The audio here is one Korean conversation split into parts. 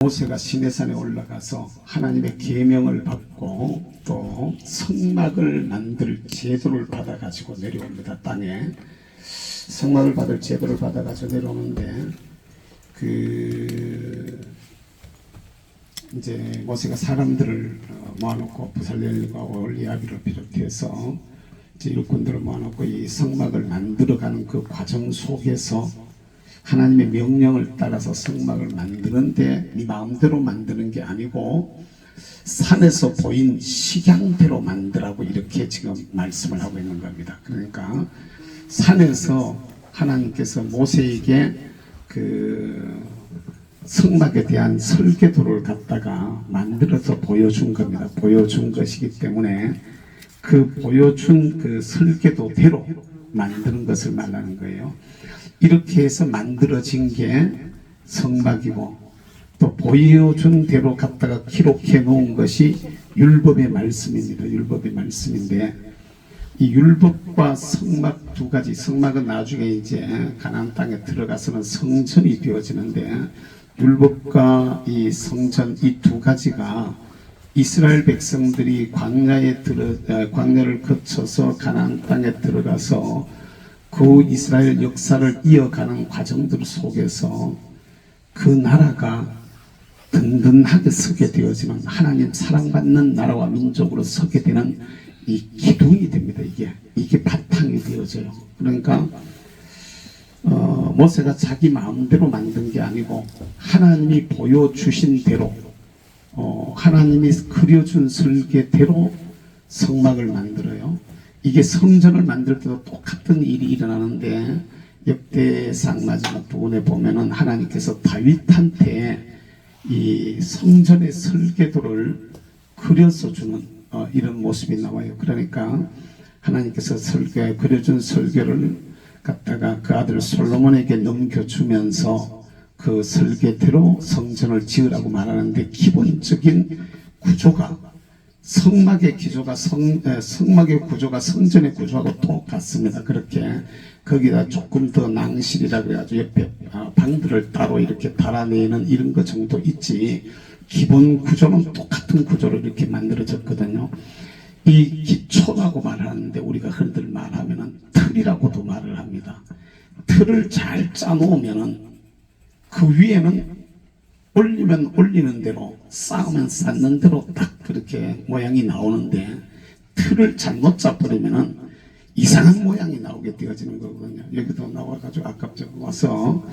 모세가 시내산에 올라가서 하나님의 계명을 받고 또 성막을 만들 제도를 받아가지고 내려옵니다. 땅에 성막을 받을 제도를 받아가지고 내려오는데 이제 모세가 사람들을 모아놓고 부살렐과 올리아비를 비롯해서 이제 일꾼들을 모아놓고 이 성막을 만들어가는 그 과정 속에서 하나님의 명령을 따라서 성막을 만드는데 네 마음대로 만드는 게 아니고 산에서 보인 식양대로 만들라고 이렇게 지금 말씀을 하고 있는 겁니다. 그러니까 산에서 하나님께서 모세에게 그 성막에 대한 설계도를 갖다가 만들어서 보여준 겁니다. 보여준 것이기 때문에 그 보여준 그 설계도대로 만드는 것을 말하는 거예요. 이렇게 해서 만들어진 게 성막이고 또 보여준 대로 갖다가 기록해 놓은 것이 율법의 말씀입니다. 율법의 말씀인데 이 율법과 성막 두 가지, 성막은 나중에 이제 가나안 땅에 들어가서는 성전이 되어지는데 율법과 이 성전 이 두 가지가 이스라엘 백성들이 광야를 거쳐서 가나안 땅에 들어가서 그 이스라엘 역사를 이어가는 과정들 속에서 그 나라가 든든하게 서게 되어지는 하나님 사랑받는 나라와 민족으로 서게 되는 이 기둥이 됩니다. 이게 바탕이 되어져요. 그러니까 모세가 자기 마음대로 만든 게 아니고 하나님이 보여주신 대로 하나님이 그려준 설계대로 성막을 만들어요. 이게 성전을 만들 때도 똑같은 일이 일어나는데 역대상 마지막 부분에 보면은 하나님께서 다윗한테 이 성전의 설계도를 그려서 주는 이런 모습이 나와요. 그러니까 하나님께서 그려준 설계를 갖다가 그 아들 솔로몬에게 넘겨주면서 그 설계대로 성전을 지으라고 말하는데 기본적인 구조가 성막의 구조가 성전의 구조하고 똑같습니다. 그렇게 거기다 조금 더 낭실이라 그래가지고 옆에 방들을 따로 이렇게 달아내는 이런 것 정도 있지 기본 구조는 똑같은 구조로 이렇게 만들어졌거든요. 이 기초라고 말하는데 우리가 흔들 말하면은 틀이라고도 말을 합니다. 틀을 잘 짜놓으면은 그 위에는 올리면 올리는 대로 쌓으면 쌓는 대로 딱 그렇게 모양이 나오는데 틀을 잘못 짜버리면은 이상한 모양이 나오게 되어지는 거거든요. 여기도 나와가지고 아깝죠. 와서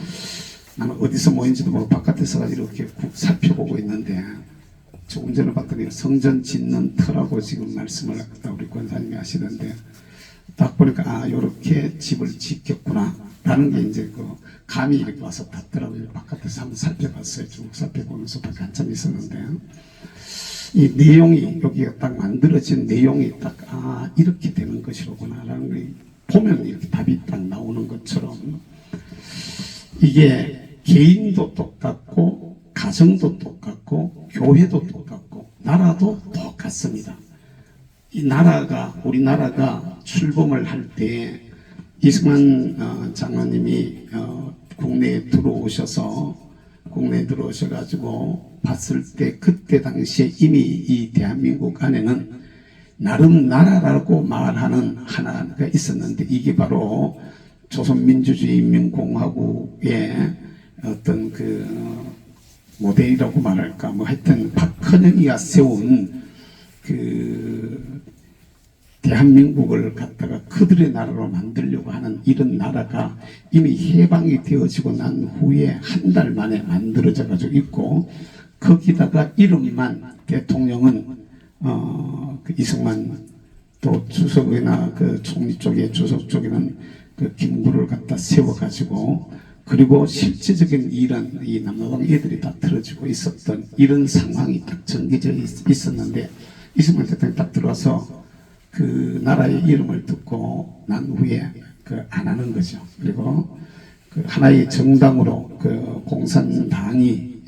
나는 어디서 모인지도 모르고 바깥에서 가지고 이렇게 살펴보고 있는데 조금 전에 봤더니 성전 짓는 터라고 지금 말씀을 아까 우리 권사님이 하시던데 딱 보니까 요렇게 집을 짓겠구나 라는 게 이제 그 감이 이렇게 와서 닿더라고요. 바깥에서 한번 살펴봤어요. 쭉 살펴보면서 밖에 한참 있었는데 이 내용이 여기가 딱 만들어진 내용이 딱 이렇게 되는 것이로구나 라는 걸 보면 이렇게 답이 딱 나오는 것처럼 이게 개인도 똑같고 가정도 똑같고 교회도 똑같고 나라도 똑같습니다. 이 나라가 우리나라가 출범을 할 때 이승만 장관님이 국내에 들어오셔가지고 봤을 때 그때 당시에 이미 이 대한민국 안에는 나름 나라라고 말하는 하나가 있었는데 이게 바로 조선민주주의인민공화국의 어떤 그 모델이라고 말할까 뭐 하여튼 박헌영이가 세운 그 대한민국을 갖다가 그들의 나라로 만들려고 하는 이런 나라가 이미 해방이 되어지고 난 후에 한 달 만에 만들어져 가지고 있고 거기다가 이름만 대통령은 그 이승만 또 주석이나 그 총리 쪽에 주석 쪽에는 그 김구를 갖다 세워 가지고 그리고 실제적인 일은 이 남로당 애들이 다 틀어지고 있었던 이런 상황이 딱 전개되어 있었는데 이승만 대통령이 딱 들어와서 그 나라의 이름을 듣고 난 후에 안 하는 거죠. 그리고 그 하나의 정당으로 그 공산당이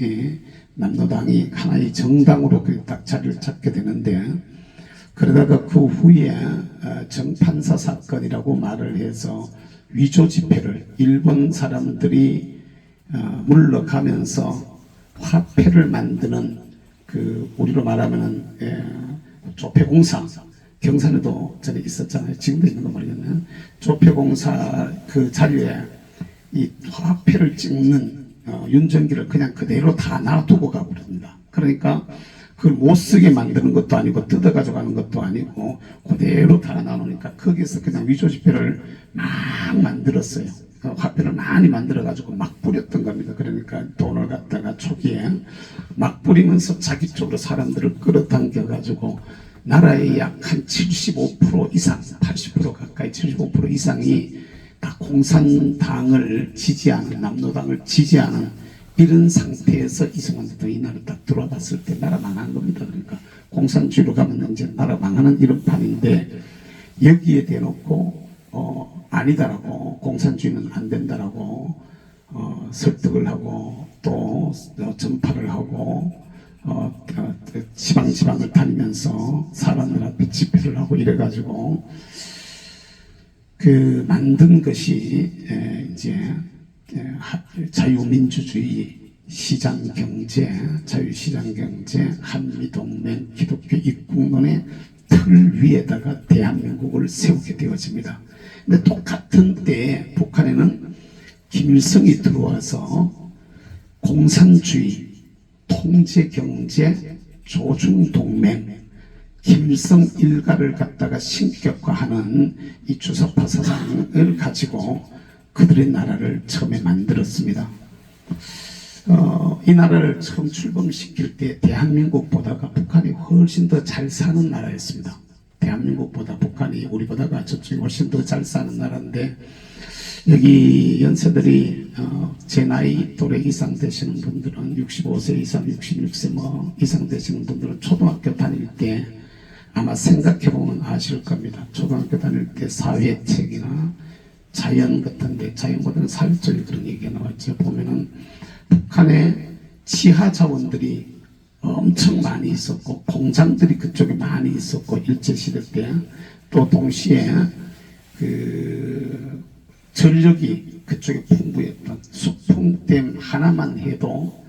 남로당이 하나의 정당으로 딱 자리를 잡게 되는데 그러다가 그 후에 정판사 사건이라고 말을 해서 위조 지폐를 일본 사람들이 물러가면서 화폐를 만드는 우리로 말하면은 조폐공사, 경산에도 전에 있었잖아요. 지금도 있는 거 모르겠네. 조폐공사 그 자리에 이 화폐를 찍는 윤전기를 그냥 그대로 다 놔두고 가버립니다. 그러니까 그걸 못 쓰게 만드는 것도 아니고 뜯어 가져가는 것도 아니고 그대로 다 나누니까 거기서 그냥 위조지폐를 막 만들었어요. 화폐를 많이 만들어 가지고 막 뿌렸던 겁니다. 그러니까 돈을 갖다가 초기에 막 뿌리면서 자기 쪽으로 사람들을 끌어당겨 가지고 나라의 약 한 75% 이상, 80% 가까이 75% 이상이 다 공산당을 지지하는, 남노당을 지지하는 이런 상태에서 이승만 대통령이 이 나라에 딱 들어와 봤을 때 나라 망한 겁니다. 그러니까 공산주의로 가면 이제 나라 망하는 이런 판인데 여기에 대놓고 아니다라고, 공산주의는 안 된다라고 설득을 하고 또 전파를 하고 지방을 다니면서 사람들 앞에 집회를 하고 이래가지고 그 만든 것이 이제 자유민주주의 시장경제, 자유시장경제, 한미동맹, 기독교 입국론의 틀 위에다가 대한민국을 세우게 되어집니다. 근데 똑같은 때에 북한에는 김일성이 들어와서 공산주의, 통제경제, 조중동맹, 김일성 일가를 갖다가 신격화하는 이 주사파 사상을 가지고 그들의 나라를 처음에 만들었습니다. 이 나라를 처음 출범시킬 때 대한민국보다가 북한이 훨씬 더 잘 사는 나라였습니다. 대한민국보다 북한이 우리보다가 저쪽이 훨씬 더 잘 사는 나라인데 여기 연세들이 제 나이 또래 이상 되시는 분들은 65세 이상 66세 뭐 이상 되시는 분들은 초등학교 다닐 때 아마 생각해보면 아실 겁니다. 초등학교 다닐 때 사회책이나 자연 같은데, 자연보다는 사회 쪽에 그런 얘기가 나왔죠. 보면은 북한의 지하 자원들이 엄청 많이 있었고 공장들이 그쪽에 많이 있었고 일제시대 때 또 동시에 그 전력이 그쪽에 풍부했던 수풍댐 하나만 해도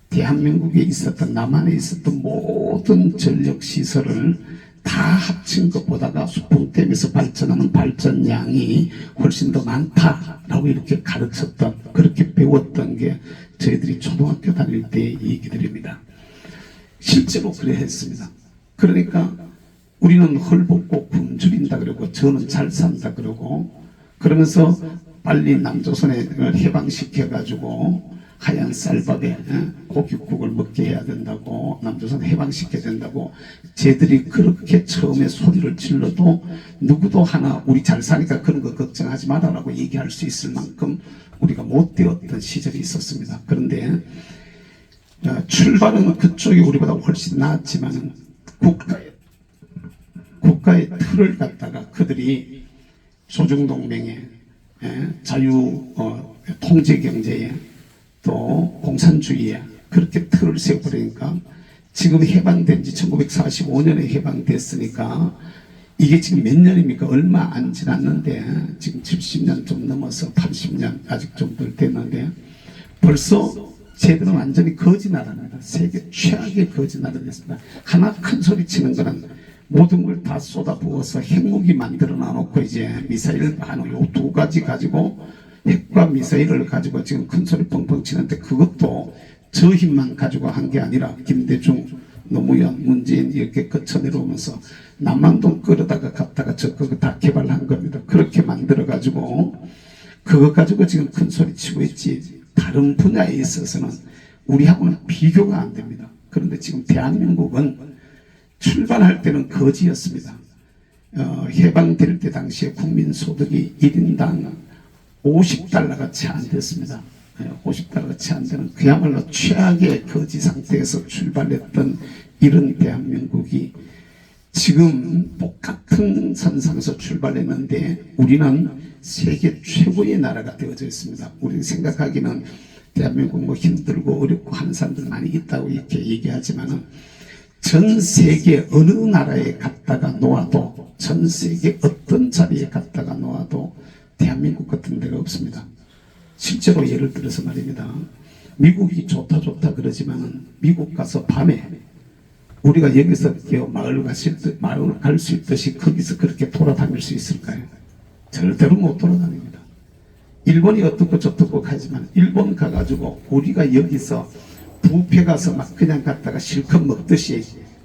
대한민국에 있었던, 남한에 있었던 모든 전력 시설을 다 합친 것보다가 수풍댐에서 발전하는 발전량이 훨씬 더 많다라고 이렇게 가르쳤던, 그렇게 배웠던 게 저희들이 초등학교 다닐 때의 얘기들입니다. 실제로 그래 했습니다. 그러니까 우리는 헐벗고 굶주린다 그러고 저는 잘 산다 그러고 그러면서 빨리 남조선을 해방시켜 가지고 하얀 쌀밥에 고깃국을 먹게 해야 된다고, 남조선 해방시켜야 된다고 쟤들이 그렇게 처음에 소리를 질러도 누구도 하나 우리 잘 사니까 그런 거 걱정하지 마라라고 얘기할 수 있을 만큼 우리가 못되었던 시절이 있었습니다. 그런데 출발은 그쪽이 우리보다 훨씬 나았지만 국가의 틀을 갖다가 그들이 조중동맹에 자유 통제경제에 또 공산주의에 그렇게 틀을 세워버리니까 지금 해방된 지 1945년에 해방됐으니까 이게 지금 몇 년입니까? 얼마 안 지났는데 지금 70년 좀 넘어서 80년 아직 좀 덜 됐는데 벌써 쟤들은 완전히 거지 나라입니다. 세계 최악의 거지 나라 됐습니다. 하나 큰 소리 치는 거는 모든 걸 다 쏟아부어서 핵무기 만들어 놔놓고 이제 미사일 한 요 두 가지 가지고 핵과 미사일을 가지고 지금 큰 소리 뻥뻥 치는데 그것도 저 힘만 가지고 한 게 아니라 김대중, 노무현, 문재인 이렇게 거쳐 내려오면서 남한동 끌어다가 갔다가 저 그거 다 개발한 겁니다. 그렇게 만들어 가지고 그거 가지고 지금 큰 소리 치고 있지 다른 분야에 있어서는 우리하고는 비교가 안 됩니다. 그런데 지금 대한민국은 출발할 때는 거지였습니다. 해방될 때 당시에 국민소득이 1인당 50달러가 채 안 됐습니다. 50달러가 채 안 되는 그야말로 최악의 거지 상태에서 출발했던 이런 대한민국이 지금 똑같은 선상에서 출발했는데 우리는 세계 최고의 나라가 되어져 있습니다. 우리는 생각하기는 대한민국 뭐 힘들고 어렵고 하는 사람들 많이 있다고 이렇게 얘기하지만은 전 세계 어느 나라에 갔다가 놓아도 전 세계 어떤 자리에 갔다가 놓아도 대한민국 같은 데가 없습니다. 실제로 예를 들어서 말입니다. 미국이 좋다 좋다 그러지만 미국 가서 밤에 우리가 여기서 마을 갈 수 있듯이 거기서 그렇게 돌아다닐 수 있을까요? 절대로 못 돌아다닙니다. 일본이 어떻고 저떻고 하지만 일본 가가지고 우리가 여기서 뷔페 가서 막 그냥 갔다가 실컷 먹듯이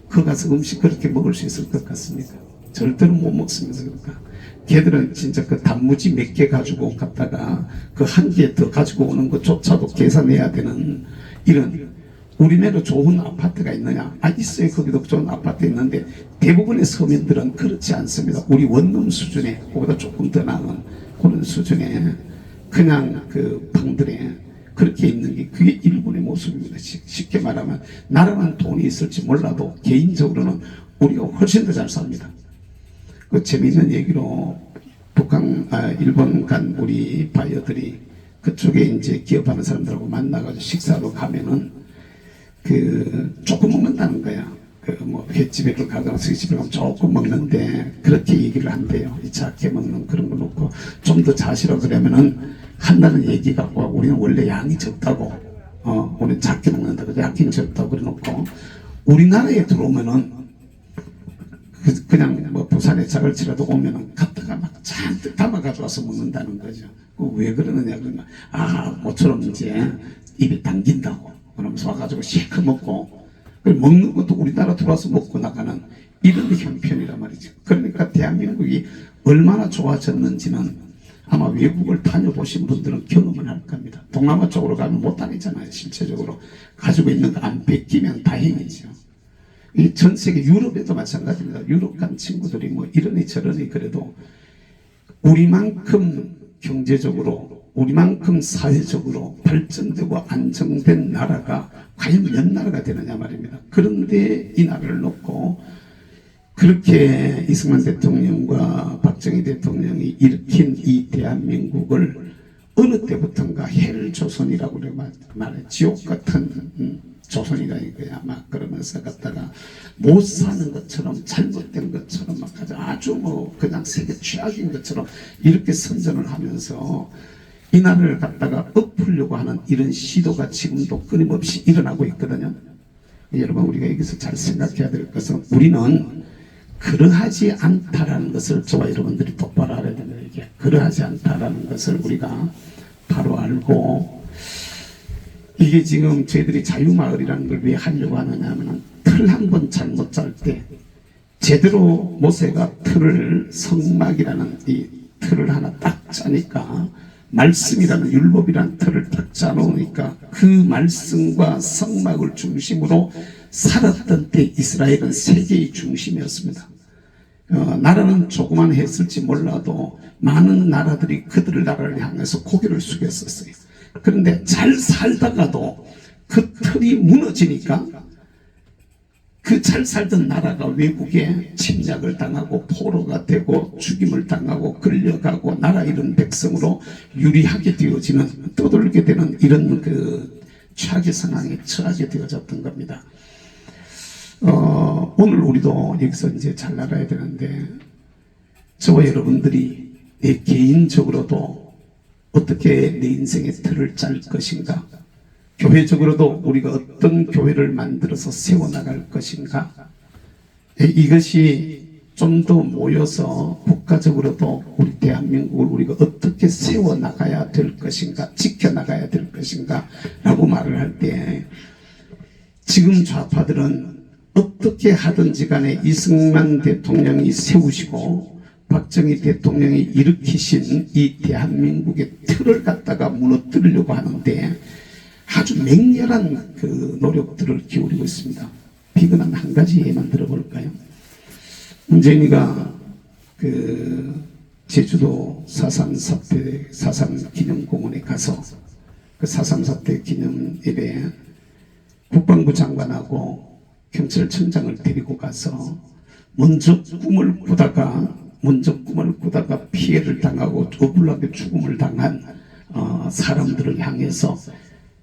그 가서 음식 그렇게 먹을 수 있을 것 같습니까? 절대로 못 먹습니다. 그러니까 걔들은 진짜 그 단무지 몇 개 가지고 갔다가 그 한 개 더 가지고 오는 것조차도 계산해야 되는 이런. 우리나라 좋은 아파트가 있느냐? 있어요. 거기도 좋은 아파트 있는데 대부분의 서민들은 그렇지 않습니다. 우리 원룸 수준에 그보다 조금 더 나은 그런 수준의 그냥 그 방들에 그렇게 있는 게 그게 일본의 모습입니다. 쉽게 말하면 나라는 돈이 있을지 몰라도 개인적으로는 우리가 훨씬 더 잘 삽니다. 그 재미있는 얘기로 일본 간 우리 바이어들이 그쪽에 이제 기업하는 사람들하고 만나가지고 식사로 가면은 조금 먹는다는 거야. 뭐 횟집에 가거나 스시집에 가면 조금 먹는데 그렇게 얘기를 한대요. 이 작게 먹는 그런 거 놓고 좀 더 자시라 그러면은 한다는 얘기 갖고 우리는 원래 양이 적다고 우리는 작게 먹는다고 양이 적다고 그래 놓고 우리나라에 들어오면은 그냥 뭐 부산에 자갈치라도 오면은 갔다가 막 잔뜩 담아 가져와서 먹는다는 거죠. 왜 그러느냐 그러면 모처럼 이제 입에 당긴다고 그러면서 와가지고 실컷 먹고 먹는 것도 우리나라 들어와서 먹고 나가는 이런 형편이란 말이죠. 그러니까 대한민국이 얼마나 좋아졌는지는 아마 외국을 다녀보신 분들은 경험을 할 겁니다. 동남아 쪽으로 가면 못 다니잖아요. 실제적으로 가지고 있는 거 안 뺏기면 다행이죠. 이 전 세계 유럽에도 마찬가지입니다. 유럽 간 친구들이 뭐 이러니 저러니 그래도 우리만큼 경제적으로 우리만큼 사회적으로 발전되고 안정된 나라가 과연 몇 나라가 되느냐 말입니다. 그런데 이 나라를 놓고 그렇게 이승만 대통령과 박정희 대통령이 일으킨 이 대한민국을 어느 때부턴가 헬조선이라고 말해 지옥 같은 조선이다 이거야. 막 그러면서 갖다가 못 사는 것처럼 잘못된 것처럼 막 아주 뭐 그냥 세계 최악인 것처럼 이렇게 선전을 하면서 이 나라를 갖다가 엎으려고 하는 이런 시도가 지금도 끊임없이 일어나고 있거든요. 여러분 우리가 여기서 잘 생각해야 될 것은 우리는 그러하지 않다라는 것을 저와 여러분들이 똑바로 알아야 됩니다. 이게 그러하지 않다라는 것을 우리가 바로 알고 이게 지금 저희들이 자유마을이라는 걸 왜 하려고 하느냐 하면 틀 한 번 잘못 짤 때 제대로 모세가 성막이라는 이 틀을 하나 딱 짜니까 말씀이라는 율법이라는 틀을 딱 짜놓으니까 그 말씀과 성막을 중심으로 살았던 때 이스라엘은 세계의 중심이었습니다. 나라는 조그만 했을지 몰라도 많은 나라들이 그들의 나라를 향해서 고개를 숙였었어요. 그런데 잘 살다가도 그 틀이 무너지니까 그 잘 살던 나라가 외국에 침략을 당하고 포로가 되고 죽임을 당하고 끌려가고 나라 잃은 백성으로 유리하게 되어지는 떠돌게 되는 이런 그 최악의 상황에 처하게 되어졌던 겁니다. 오늘 우리도 여기서 이제 잘 알아야 되는데 저와 여러분들이 내 개인적으로도 어떻게 내 인생의 틀을 짤 것인가, 교회적으로도 우리가 어떤 교회를 만들어서 세워나갈 것인가, 이것이 좀 더 모여서 국가적으로도 우리 대한민국을 우리가 어떻게 세워나가야 될 것인가, 지켜나가야 될 것인가 라고 말을 할 때 지금 좌파들은 어떻게 하든지 간에 이승만 대통령이 세우시고 박정희 대통령이 일으키신 이 대한민국의 틀을 갖다가 무너뜨리려고 하는데 아주 맹렬한 그 노력들을 기울이고 있습니다. 비근한 한 가지 예만 들어볼까요? 문재인이가 그 제주도 4.3 사상 기념공원에 가서 그 4.3 기념일에 국방부 장관하고 경찰청장을 데리고 가서 먼저 꿈을 꾸다가 피해를 당하고 억울하게 죽음을 당한 사람들을 향해서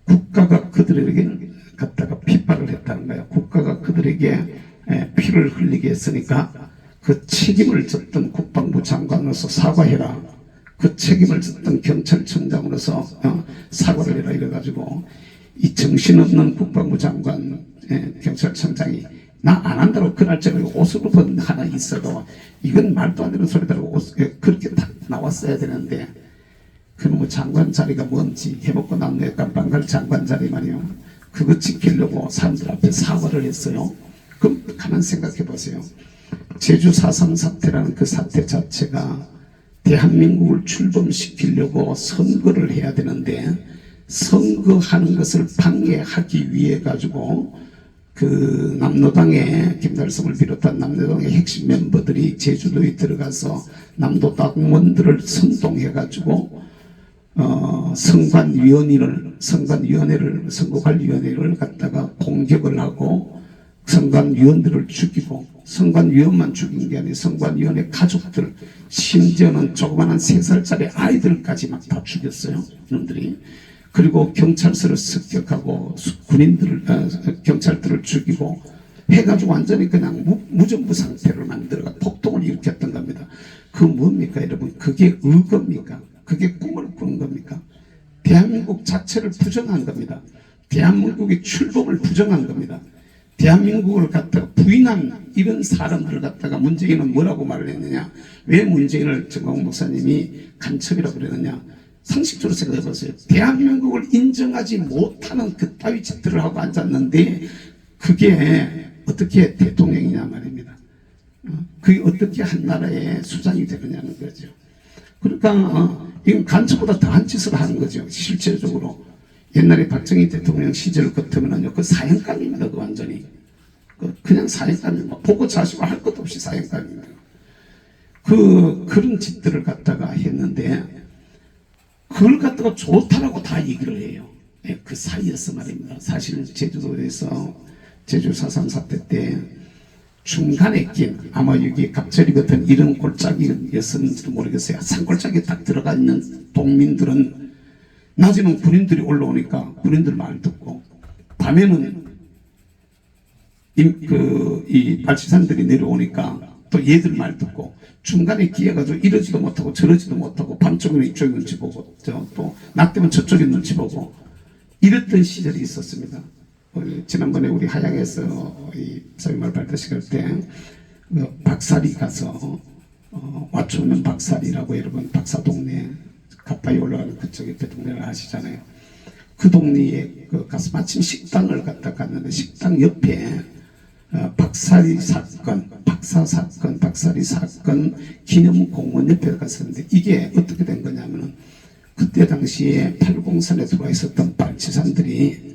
국가가 그들에게 갖다가 핍박을 했다는 거예요. 국가가 그들에게 피를 흘리게 했으니까 그 책임을 졌던 국방부 장관으로서 사과해라. 그 책임을 졌던 경찰청장으로서 사과를 해라 이래가지고 이 정신없는 국방부 장관, 경찰청장이 나 안 한다고 그날 저녁에 옷을 번 하나 있어도 이건 말도 안 되는 소리다라고 그렇게 딱 나왔어야 되는데 그놈의 장관 자리가 뭔지 해먹고 남녀 깜빵 갈 장관 자리 말이요. 그거 지키려고 사람들 앞에 사과를 했어요. 그럼 가만 생각해 보세요. 제주 4.3 사태라는 그 사태 자체가 대한민국을 출범시키려고 선거를 해야 되는데 선거하는 것을 방해하기 위해 가지고 그 남로당의 김달성을 비롯한 남로당의 핵심 멤버들이 제주도에 들어가서 남도 당원들을 선동해 가지고 선거관리위원회를 갖다가 공격을 하고 선관위원들을 죽이고 선관위원만 죽인 게 아니라 선관위원회 가족들 심지어는 조그마한 3살짜리 아이들까지 막 다 죽였어요. 이놈들이. 그리고 경찰서를 습격하고 경찰들을 죽이고 해가지고 완전히 그냥 무정부 상태를 만들어가 폭동을 일으켰던 겁니다. 그 뭡니까 여러분? 그게 의겁니까? 그게 꿈을 꾸는 겁니까? 대한민국 자체를 부정한 겁니다. 대한민국의 출범을 부정한 겁니다. 대한민국을 갖다가 부인한 이런 사람들을 갖다가 문재인은 뭐라고 말을 했느냐? 왜 문재인을 정광훈 목사님이 간첩이라고 그러느냐? 상식적으로 생각해 보세요. 대한민국을 인정하지 못하는 그따위 짓들을 하고 앉았는데 그게 어떻게 대통령이냐 말입니다. 그게 어떻게 한 나라의 수장이 되느냐는 거죠. 그러니까 이건 간첩보다 더한 짓을 하는 거죠. 실질적으로. 옛날에 박정희 대통령 시절을 같으면요, 그 사형감입니다. 그 완전히. 그냥 사형감입니다. 보고 자시고 할 것도 없이 사형감입니다. 그런 짓들을 갖다가 했는데, 그걸 갖다가 좋다라고 다 얘기를 해요. 그 사이에서 말입니다. 사실 제주도에서 제주 4.3 사태 때 중간에 낀 아마 여기 갑자기 같은 이런 골짜기였었는지도 모르겠어요. 산골짜기에 딱 들어가 있는 동민들은 낮에는 군인들이 올라오니까 군인들 말 듣고 밤에는 이 발치산들이 내려오니까 또 얘들 말 듣고 중간에 기어가지고 이러지도 못하고 저러지도 못하고 밤쪽에는 이쪽에 눈치 보고 또 낮 되면 저쪽에 눈치 보고 이랬던 시절이 있었습니다. 지난번에 우리 하양에서 이 사회말 발달식 때 박살이 가서 와초면 박살이라고 여러분 박사동네 가까이 올라가는 그쪽에 그 동네를 아시잖아요. 그 동네에 가서 마침 식당을 갔다 갔는데 식당 옆에 박살이 사건, 박살이 사건 기념공원 옆에 갔었는데 이게 어떻게 된 거냐면은 그때 당시에 팔공산에 들어와 있었던 발치산들이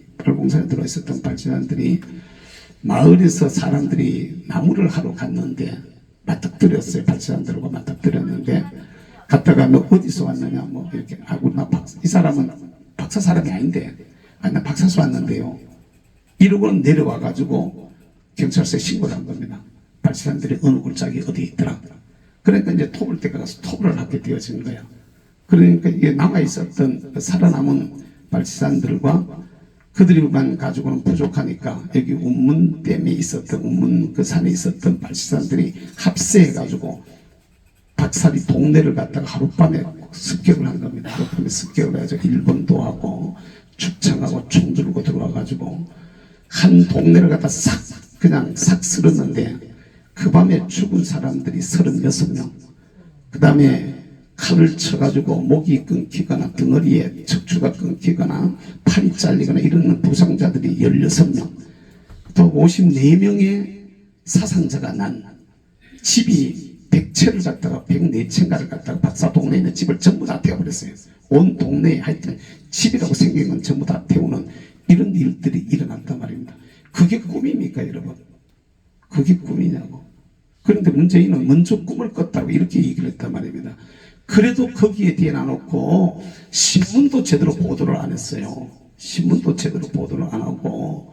마을에서 사람들이 나무를 하러 갔는데 맞닥뜨렸어요. 발치산들과 맞닥뜨렸는데 갔다가 너 어디서 왔느냐 뭐 이렇게 하고 이 사람은 박사 사람이 아닌데 나 박사서 왔는데요. 이러고는 내려와 가지고 경찰서에 신고를 한 겁니다. 발치산들이 어느 골짜기 어디에 있더라. 그러니까 이제 토벌 때가 가서 토벌을 하게 되어진 거예요. 그러니까 이게 남아있었던 살아남은 발치산들과 그들만 가지고는 부족하니까 여기 운문댐에 있었던 운문 그 산에 있었던 발치산들이 합세해가지고 박살이 동네를 갖다가 하룻밤에 습격을 한 겁니다. 하룻밤에 습격을 해가지고 일본도 하고 축청하고 총 들고 들어와가지고 한 동네를 갖다 그냥 싹 쓸었는데 그 밤에 죽은 사람들이 36명. 그 다음에 칼을 쳐가지고 목이 끊기거나 등허리에 척추가 끊기거나 팔이 잘리거나 이런 부상자들이 16명. 또 54명의 사상자가 난 집이 100채를 갖다가 104채인가를 갖다가 박사 동네에 있는 집을 전부 다 태워버렸어요. 온 동네에 하여튼 집이라고 생긴 건 전부 다 태우는 이런 일들이 일어났단 말입니다. 그게 꿈입니까 여러분? 그게 꿈이냐고. 그런데 문재인은 먼저 꿈을 꿨다고 이렇게 얘기를 했단 말입니다. 그래도 거기에 대놔놓고 신문도 제대로 보도를 안 했어요. 신문도 제대로 보도를 안 하고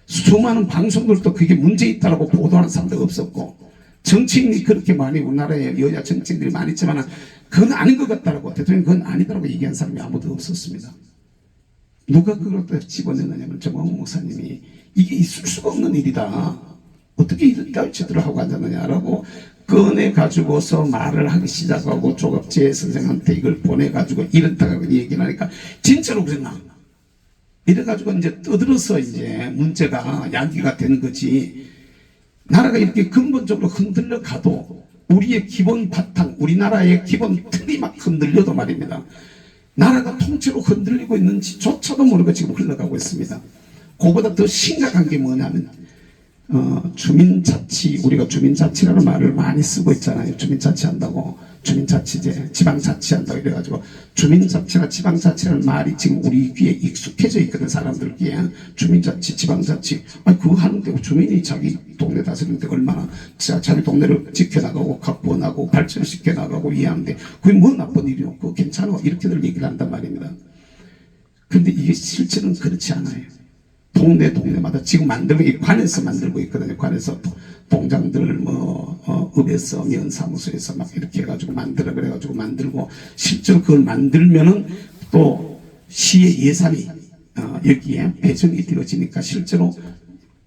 수많은 방송들도 그게 문제 있다라고 보도하는 사람도 없었고 정치인이 그렇게 많이 우리나라에 여야 정치인들이 많이 있지만 그건 아닌 것 같다라고 대통령이 그건 아니다라고 얘기한 사람이 아무도 없었습니다. 누가 그걸 또 집어내느냐면 정광훈 목사님이 이게 있을 수가 없는 일이다. 어떻게 이런 따위 제대로 하고 앉았느냐라고 꺼내가지고서 말을 하기 시작하고 조갑재 선생한테 이걸 보내가지고 이렇다고 얘기를 하니까 진짜로 그랬나? 이래가지고 이제 떠들어서 이제 문제가 야기가 된 거지. 나라가 이렇게 근본적으로 흔들려 가도 우리의 기본 바탕, 우리나라의 기본 틀이 막 흔들려도 말입니다. 나라가 통째로 흔들리고 있는지조차도 모르고 지금 흘러가고 있습니다. 그보다 더 심각한 게 뭐냐면 주민자치, 우리가 주민자치라는 말을 많이 쓰고 있잖아요. 주민자치한다고, 주민자치제, 지방자치한다고 이래가지고 주민자치나 지방자치라는 말이 지금 우리 귀에 익숙해져 있거든. 사람들 귀에 주민자치, 지방자치, 아니 그거 하는데 주민이 자기 동네 다스리는데 얼마나 자기 동네를 지켜나가고 가꾸어나가고 발전시켜나가고 이해하는데 그게 뭐 나쁜 일이요? 그거 괜찮아? 이렇게들 얘기를 한단 말입니다. 근데 이게 실제는 그렇지 않아요. 동네마다 지금 만들고, 관에서 만들고 있거든요. 관에서 동장들 읍에서 면사무소에서 막 이렇게 해가지고 그래가지고 만들고, 실제로 그걸 만들면은 또 시의 예산이 여기에 배정이 되어지니까 실제로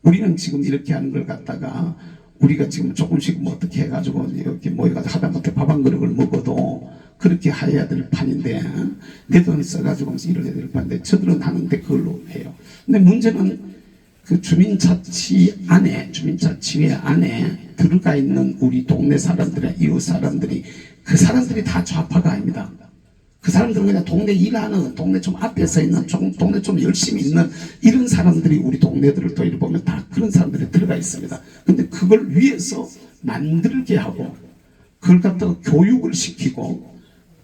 우리는 지금 이렇게 하는 걸 갖다가 우리가 지금 조금씩 뭐 어떻게 해가지고 이렇게 모여가지고 하다못해 밥 한 그릇을 먹어도 그렇게 해야 될 판인데, 내 돈 써가지고 이래야 될 판인데 저들은 하는데 그걸로 해요. 근데 문제는 그 주민자치회 안에 들어가 있는 우리 동네 사람들의 이웃 사람들이, 그 사람들이 다 좌파가 아닙니다. 그 사람들은 그냥 동네 일하는, 동네 좀 앞에 서 있는, 동네 좀 열심히 있는 이런 사람들이 우리 동네들을 또 이렇게 보면 다 그런 사람들이 들어가 있습니다. 근데 그걸 위해서 만들게 하고 그걸 갖다가 교육을 시키고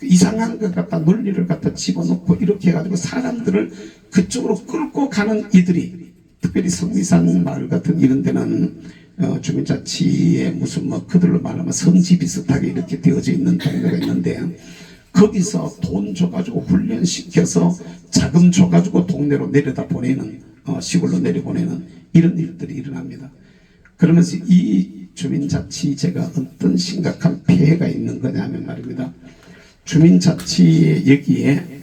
이상한 것 갖다 논리를 갖다 집어넣고 이렇게 해가지고 사람들을 그쪽으로 끌고 가는 이들이, 특별히 성미산 마을 같은 이런 데는 주민자치에 무슨 그들로 말하면 성지 비슷하게 이렇게 되어져 있는 동네가 있는데, 거기서 돈 줘가지고 훈련시켜서 자금 줘가지고 동네로 내려다 보내는, 시골로 내려보내는 이런 일들이 일어납니다. 그러면서 이 주민자치제가 어떤 심각한 폐해가 있는 거냐면 말입니다. 주민자치 여기에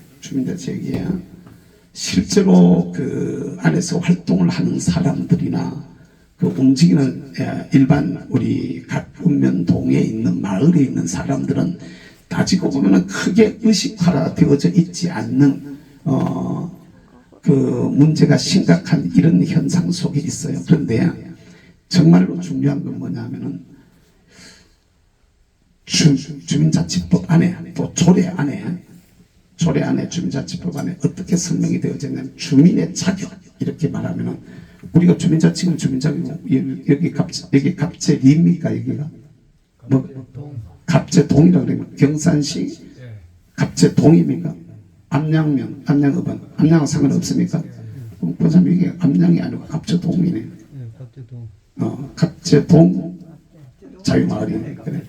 실제로 그 안에서 활동을 하는 사람들이나 그 움직이는 일반 우리 각 읍면동에 있는 마을에 있는 사람들은 따지고 보면은 크게 의식화되어져 있지 않는 그 문제가 심각한 이런 현상 속에 있어요. 그런데 정말로 중요한 건 뭐냐면은 주민자치법 안에, 또 조례 안에 주민자치법 안에 어떻게 설명이 되어졌냐면 주민의 자격, 이렇게 말하면은 우리가 주민자치는 주민자격이고 여기 갑제리입니까? 여기가 갑제동이라고 그러면 경산시 갑제동입니까? 암양면, 암양읍은 암양하고 상관없습니까? 그럼 그 사람 이게 암양이 아니고 갑제동이네. 갑제동 자유마을이 그래.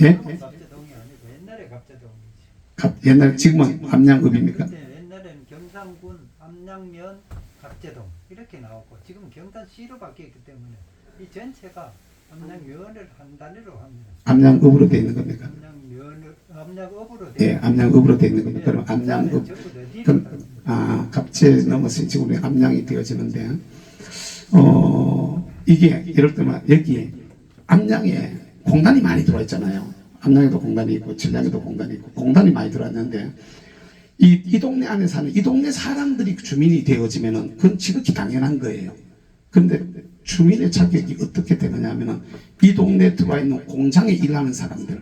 예? 옛날 지금은 암양읍입니까? 옛날에는 경상군 암양면 갑제동 이렇게 나왔고 지금은 경산시로 바뀌었기 때문에 이 전체가 암양면을 한 단위로 합니다. 암양읍으로 되어 있는 겁니까? 암양읍으로 예, 암양읍으로 되어 있는 겁니다. 그럼 암양읍, 갑제 넘어서 지금 우리 암양이 되어지는데, 이게 예를 들면 여기 암양에 공단이 많이 들어와 있잖아요. 암양에도 공단이 있고 칠량에도 공단이 있고 공단이 많이 들어왔는데, 이 동네 안에 사는 이 동네 사람들이 주민이 되어지면은 그건 지극히 당연한 거예요. 그런데 주민의 자격이 어떻게 되느냐 하면은 이 동네에 들어와 있는 공장에 일하는 사람들,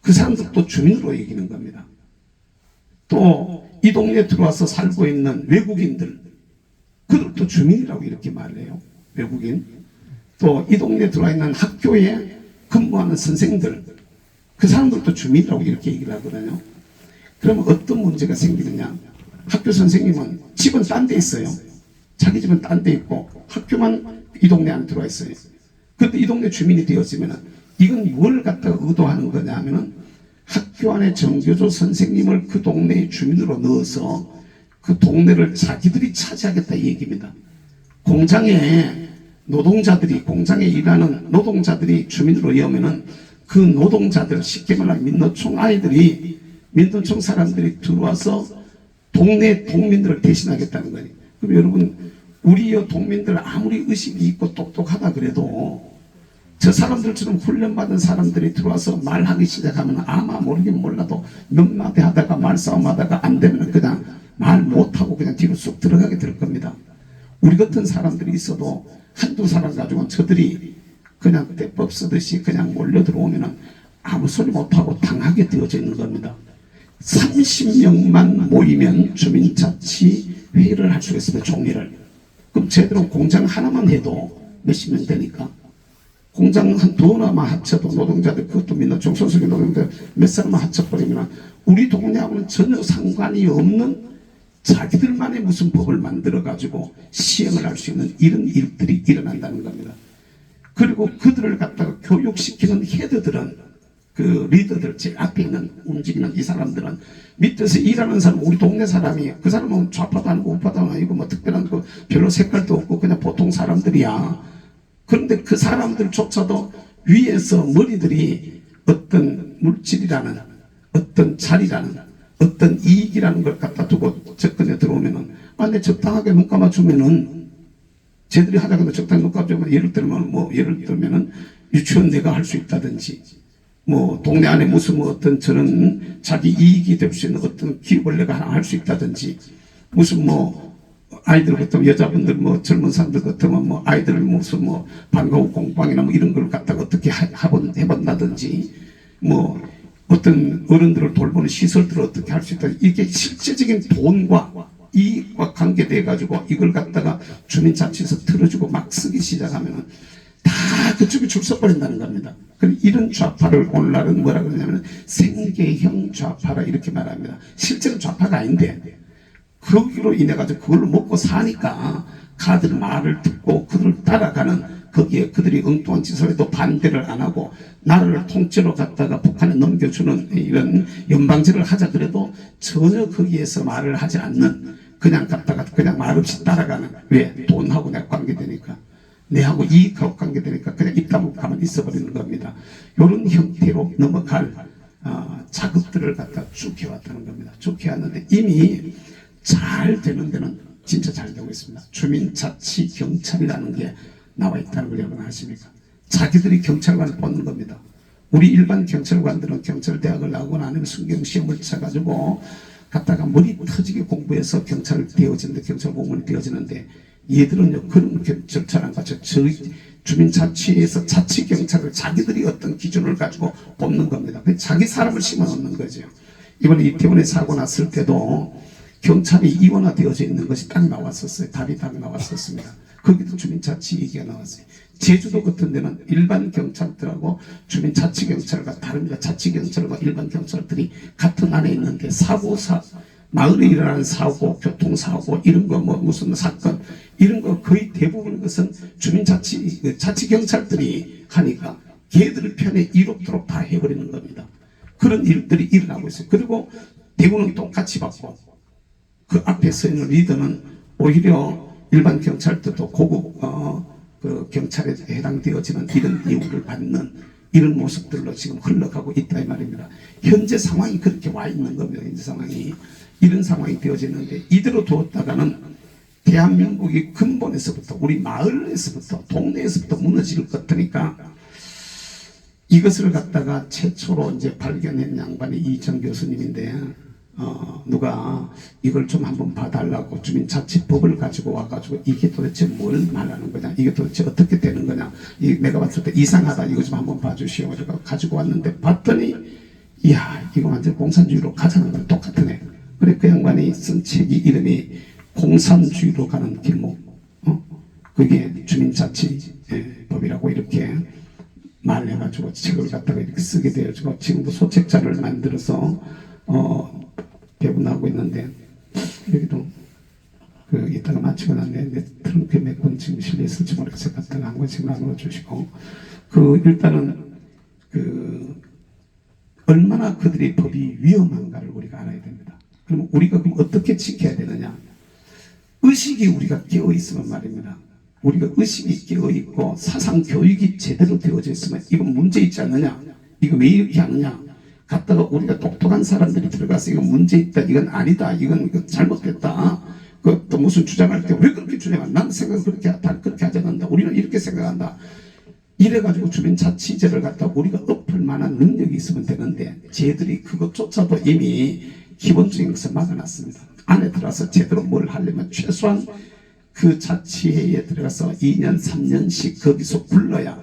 그 사람들도 주민으로 여기는 겁니다. 또 이 동네에 들어와서 살고 있는 외국인들, 그들도 주민이라고 이렇게 말해요. 외국인. 또 이 동네에 들어와 있는 학교에 근무하는 선생들, 그 사람들도 주민이라고 이렇게 얘기를 하거든요. 그러면 어떤 문제가 생기느냐? 학교 선생님은 집은 딴 데 있어요. 자기 집은 딴 데 있고 학교만 이 동네 안에 들어와 있어요. 그런데 이 동네 주민이 되었으면 이건 뭘 갖다가 의도하는 거냐 하면은 학교 안에 정교조 선생님을 그 동네의 주민으로 넣어서 그 동네를 자기들이 차지하겠다 이 얘기입니다. 공장에 노동자들이, 공장에 일하는 노동자들이 주민으로 여면은 그 노동자들, 쉽게 말하면 민노총 아이들이, 민노총 사람들이 들어와서 동네 동민들을 대신하겠다는 거예요. 그럼 여러분, 우리 동민들 아무리 의식이 있고 똑똑하다 그래도 저 사람들처럼 훈련받은 사람들이 들어와서 말하기 시작하면 아마 모르긴 몰라도 몇 마디 하다가 말싸움하다가 안 되면 그냥 말 못하고 그냥 뒤로 쑥 들어가게 될 겁니다. 우리 같은 사람들이 있어도 한두 사람 가지고는 저들이 그냥 대법 쓰듯이 그냥 몰려 들어오면은 아무 소리 못하고 당하게 되어져 있는 겁니다. 30명만 모이면 주민자치회의를 할 수가 있습니다. 종회를. 그럼 제대로 공장 하나만 해도 몇십 명 되니까 공장 한 두어만 합쳐도 노동자들 그것도 믿는 중소수기 노동자 몇 사람만 합쳐버리면 우리 동네하고는 전혀 상관이 없는 자기들만의 무슨 법을 만들어 가지고 시행을 할 수 있는 이런 일들이 일어난다는 겁니다. 그리고 그들을 갖다가 교육시키는 헤드들은 그 리더들 제일 앞에 있는 움직이는 이 사람들은 밑에서 일하는 사람 우리 동네 사람이 그 사람은 좌파도 아니고 우파도 아니고 뭐 특별한 거 별로 색깔도 없고 그냥 보통 사람들이야. 그런데 그 사람들조차도 위에서 머리들이 어떤 물질이라는 어떤 자리라는 어떤 이익이라는 걸 갖다 두고 접근에 들어오면은 근데 적당하게 눈 감아주면은 쟤들이 하자고 적당히 눈 감아주면 예를 들면은 유치원 내가 할 수 있다든지 뭐 동네 안에 무슨 뭐 어떤 저런 자기 이익이 될 수 있는 어떤 기업을 내가 하나 할 수 있다든지 무슨 뭐 아이들 같으면 여자분들 뭐 젊은 사람들 같으면 뭐 아이들 무슨 뭐 방과후 공방이나 뭐 이런 걸 갖다가 어떻게 해본다든지 뭐 어떤 어른들을 돌보는 시설들을 어떻게 할 수 있다. 이게 실제적인 돈과 이익과 관계돼 가지고 이걸 갖다가 주민자치에서 틀어주고 막 쓰기 시작하면은 다 그쪽에 줄 서버린다는 겁니다. 이런 좌파를 오늘날은 뭐라 그러냐면 생계형 좌파라 이렇게 말합니다. 실제는 좌파가 아닌데 거기로 인해 가지고 그걸로 먹고 사니까 가들 말을 듣고 그들을 따라가는 거기에 그들이 엉뚱한 짓을 해도 반대를 안 하고 나라를 통째로 갖다가 북한에 넘겨주는 이런 연방제를 하자 그래도 전혀 거기에서 말을 하지 않는 그냥 갖다가 그냥 말없이 따라가는 왜? 돈하고 내가 관계되니까 내하고 이익하고 관계되니까 그냥 입 다물고 가만히 있어버리는 겁니다. 이런 형태로 넘어갈 작업들을 갖다 쭉 해왔다는 겁니다. 쭉 해왔는데 이미 잘 되는 데는 진짜 잘 되고 있습니다. 주민자치경찰이라는 게 나와 있다는 걸 여러분 아십니까? 자기들이 경찰관을 뽑는 겁니다. 우리 일반 경찰관들은 경찰대학을 나오고 나면 순경시험을 쳐가지고 갖다가 머리 터지게 공부해서 경찰 되어지는데 경찰 공무원이 되어지는데 얘들은요 그런 절차를 안 갖춰 주민자치에서 자치경찰을 자기들이 어떤 기준을 가지고 뽑는 겁니다. 자기 사람을 심어놓는 거죠. 이번에 이태원에 사고 났을 때도 경찰이 이원화되어져 있는 것이 딱 나왔었어요. 답이 딱 나왔었습니다. 거기도 주민자치 얘기가 나왔어요. 제주도 같은 데는 일반 경찰들하고 주민자치경찰과 다릅니다. 자치경찰과 일반 경찰들이 같은 안에 있는데 마을에 일어나는 사고, 교통사고 이런 거 뭐 무슨 사건 이런 거 거의 대부분 것은 자치경찰들이 하니까 걔들 편에 이롭도록 다 해버리는 겁니다. 그런 일들이 일어나고 있어요. 그리고 대우는 똑같이 받고 그 앞에 서 있는 리더는 오히려 일반 경찰들도 고급 그 경찰에 해당되어지는 이런 이유를 받는 이런 모습들로 지금 흘러가고 있다 이 말입니다. 현재 상황이 그렇게 와 있는 겁니다. 현재 상황이 이런 상황이 되어지는데 이대로 두었다가는 대한민국이 근본에서부터 우리 마을에서부터 동네에서부터 무너질 것 같으니까 이것을 갖다가 최초로 이제 발견한 양반이 이정 교수님인데 누가 이걸 좀 한번 봐달라고 주민자치법을 가지고 와가지고 이게 도대체 뭘 말하는 거냐 이게 도대체 어떻게 되는 거냐 내가 봤을 때 이상하다 이거 좀 한번 봐주시오 가지고 왔는데 봤더니 이야 이거 완전 공산주의로 가자는 거랑 똑같으네. 그래 그 양반이 쓴 책이 이름이 공산주의로 가는 길목 그게 주민자치법이라고 이렇게 말해가지고 책을 갖다가 이렇게 쓰게 되어지고 지금도 소책자를 만들어서 배분하고 있는데 여기도 그 이따가 마치고 났는데 내 트렁크에 몇 권 지금 실려 있을지 모르겠어요. 갖다가 한 권씩 나눠 주시고 그 일단은 그 얼마나 그들의 법이 위험한가를 우리가 알아야 됩니다. 그럼 우리가 그럼 어떻게 지켜야 되느냐? 의식이 우리가 깨어 있으면 말입니다. 우리가 의식이 깨어 있고 사상 교육이 제대로 되어져 있으면 이건 문제 있지 않느냐? 이거 왜 이렇게 하느냐? 갔다가 우리가 똑똑한 사람들이 들어가서 이건 문제 있다, 이건 아니다, 이건 잘못됐다. 또 무슨 주장할 때 왜 그렇게 주장한다? 나는 생각은 그렇게 하지 않는다. 우리는 이렇게 생각한다. 이래가지고 주민자치제를 갖다 우리가 엎을 만한 능력이 있으면 되는데 쟤들이 그것조차도 이미 기본적인 것을 막아놨습니다. 안에 들어가서 제대로 뭘 하려면 최소한 그 자치회에 들어가서 2년 3년씩 거기서 굴러야,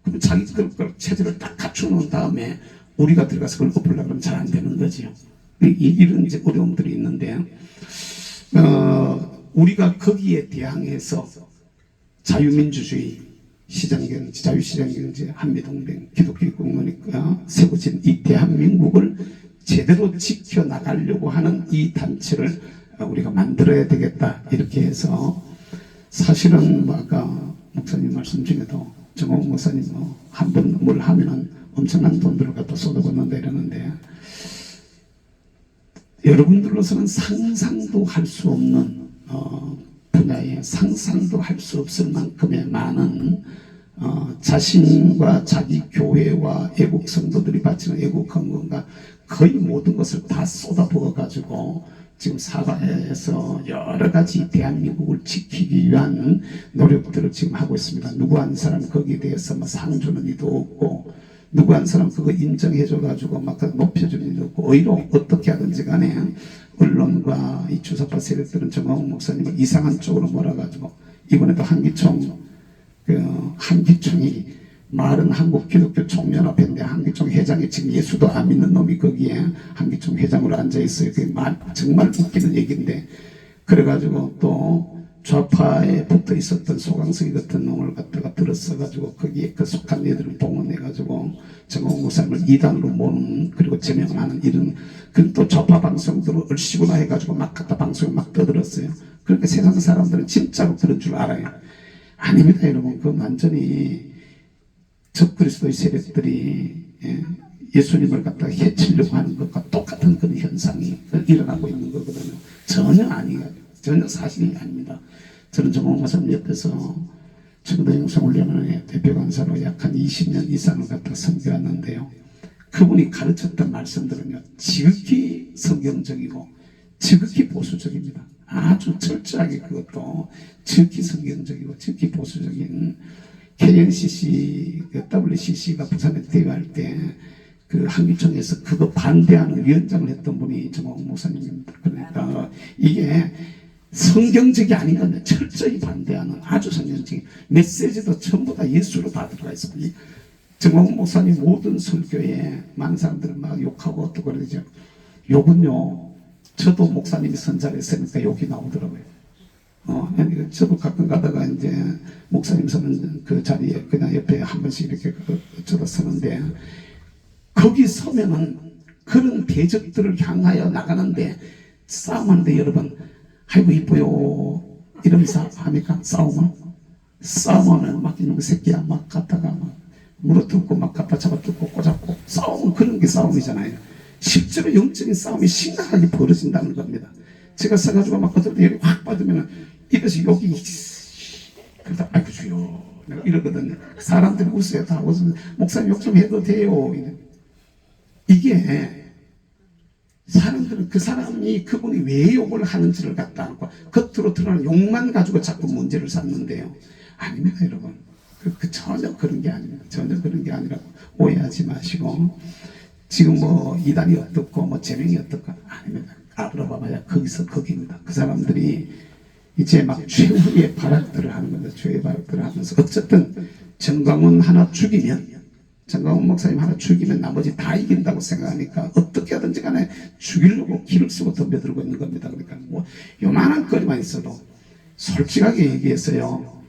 그럼 자기들 걸 체제를 딱 갖춰놓은 다음에 우리가 들어가서 그걸 엎으려고 하면 잘 안 되는 거지요. 이런 이제 어려움들이 있는데, 우리가 거기에 대항해서 자유민주주의, 시장경제, 자유시장경제, 한미동맹, 기독교 국민이니까 세워진 이 대한민국을 제대로 지켜나가려고 하는 이 단체를 우리가 만들어야 되겠다. 이렇게 해서 사실은 뭐 아까 목사님 말씀 중에도 정홍 목사님 한 번 뭘 하면은 엄청난 돈들을 갖다 쏟아붓는다 이러는데, 여러분들로서는 상상도 할 수 없는 분야에 상상도 할 수 없을 만큼의 많은 자신과 자기 교회와 애국 성도들이 바치는 애국 헌금과 거의 모든 것을 다 쏟아부어 가지고 지금 사회에서 여러 가지 대한민국을 지키기 위한 노력들을 지금 하고 있습니다. 누구 한 사람 거기에 대해서 뭐 상 주는 이도 없고, 누구 한 사람 그거 인정해줘 가지고 막 높여주는 일도 없고, 오히려 어떻게 하든지 간에 언론과 이 주사파 세력들은 정홍 목사님을 이상한 쪽으로 몰아가지고, 이번에도 한기총이 말은 한국 기독교 총연합회인데 한기총 회장이 지금 예수도 안 믿는 놈이 거기에 한기총 회장으로 앉아있어요. 그게 정말 웃기는 얘기인데, 그래가지고 또 좌파에 붙어 있었던 소강석이 같은 놈을 갖다가 들었어가지고 거기에 그 속한 애들을 동원해가지고 정홍 목사님을 이단으로 모는, 그리고 제명하는 이런, 그런 또 좌파 방송들을 얼씨구나 해가지고 막 갖다 방송에 막 떠들었어요. 그러니까 세상 사람들은 진짜로 그런 줄 알아요. 아닙니다, 여러분. 그건 완전히 적그리스도의 세력들이 예수님을 갖다가 해치려고 하는 것과 똑같은 그런 현상이 일어나고 있는 거거든요. 전혀 아니에요. 전혀 사실이 아닙니다. 저는 정홍 목사님 옆에서 청도 영성훈련원의 대표 강사로 약 한 20년 이상을 갖다 섬겨왔는데요. 그분이 가르쳤던 말씀들은요, 지극히 성경적이고 지극히 보수적입니다. 아주 철저하게 그것도 지극히 성경적이고 지극히 보수적인, KNCC, WCC가 부산에 대회할 때 그 한기총에서 그거 반대하는 위원장을 했던 분이 정홍 목사님입니다. 그러니까 이게 성경적이 아닌 건데 철저히 반대하는 아주 성경적인 메시지도 전부 다 예수로 다 들어가 있습니다. 정홍 목사님 모든 설교에 많은 사람들은 막 욕하고 어떻고 그러죠. 욕은요, 저도 목사님이 선자를 했으니까 욕이 나오더라고요. 저도 가끔 가다가 이제 목사님 서는 그 자리에 그냥 옆에 한 번씩 이렇게 저도 서는데, 거기 서면은 그런 대적들을 향하여 나가는데 싸움하는데, 여러분, 아이고 이뻐요 이러면서 합니까? 싸움은 막 이놈의 새끼야 막 갖다가 막 물어뜯고 막 갖다 잡아뜯고 꼬잡고 싸움은 그런 게 싸움이잖아요. 실제로 영적인 싸움이 심각하게 벌어진다는 겁니다. 제가 써가지고 막 그때 열이 확 받으면 입에서 욕이, 그러다 아이고 주여 내가 이러거든요. 사람들이 웃어요. 다 웃으면 목사님 욕 좀 해도 돼요. 이게 사람들은 그 사람이 그분이 왜 욕을 하는지를 갖다 않고 겉으로 드러나는 욕만 가지고 자꾸 문제를 삼는데요. 아닙니다, 여러분. 전혀 그런 게 아닙니다. 전혀 그런 게 아니라고 오해하지 마시고, 지금 뭐 이단이 어떻고 뭐 제명이 어떻고 아닙니다. 아브라함아야 거기서 거기입니다. 그 사람들이 이제 막 최후의 발악들을 하는 겁니다. 최후의 발악들을 하면서 어쨌든 정광훈 하나 죽이면, 정광훈 목사님 하나 죽이면 나머지 다 이긴다고 생각하니까 어떻게 하든지 간에 죽이려고 길을 쓰고 덤벼들고 있는 겁니다. 그러니까 뭐 요만한 거리만 있어도 솔직하게 얘기해서요,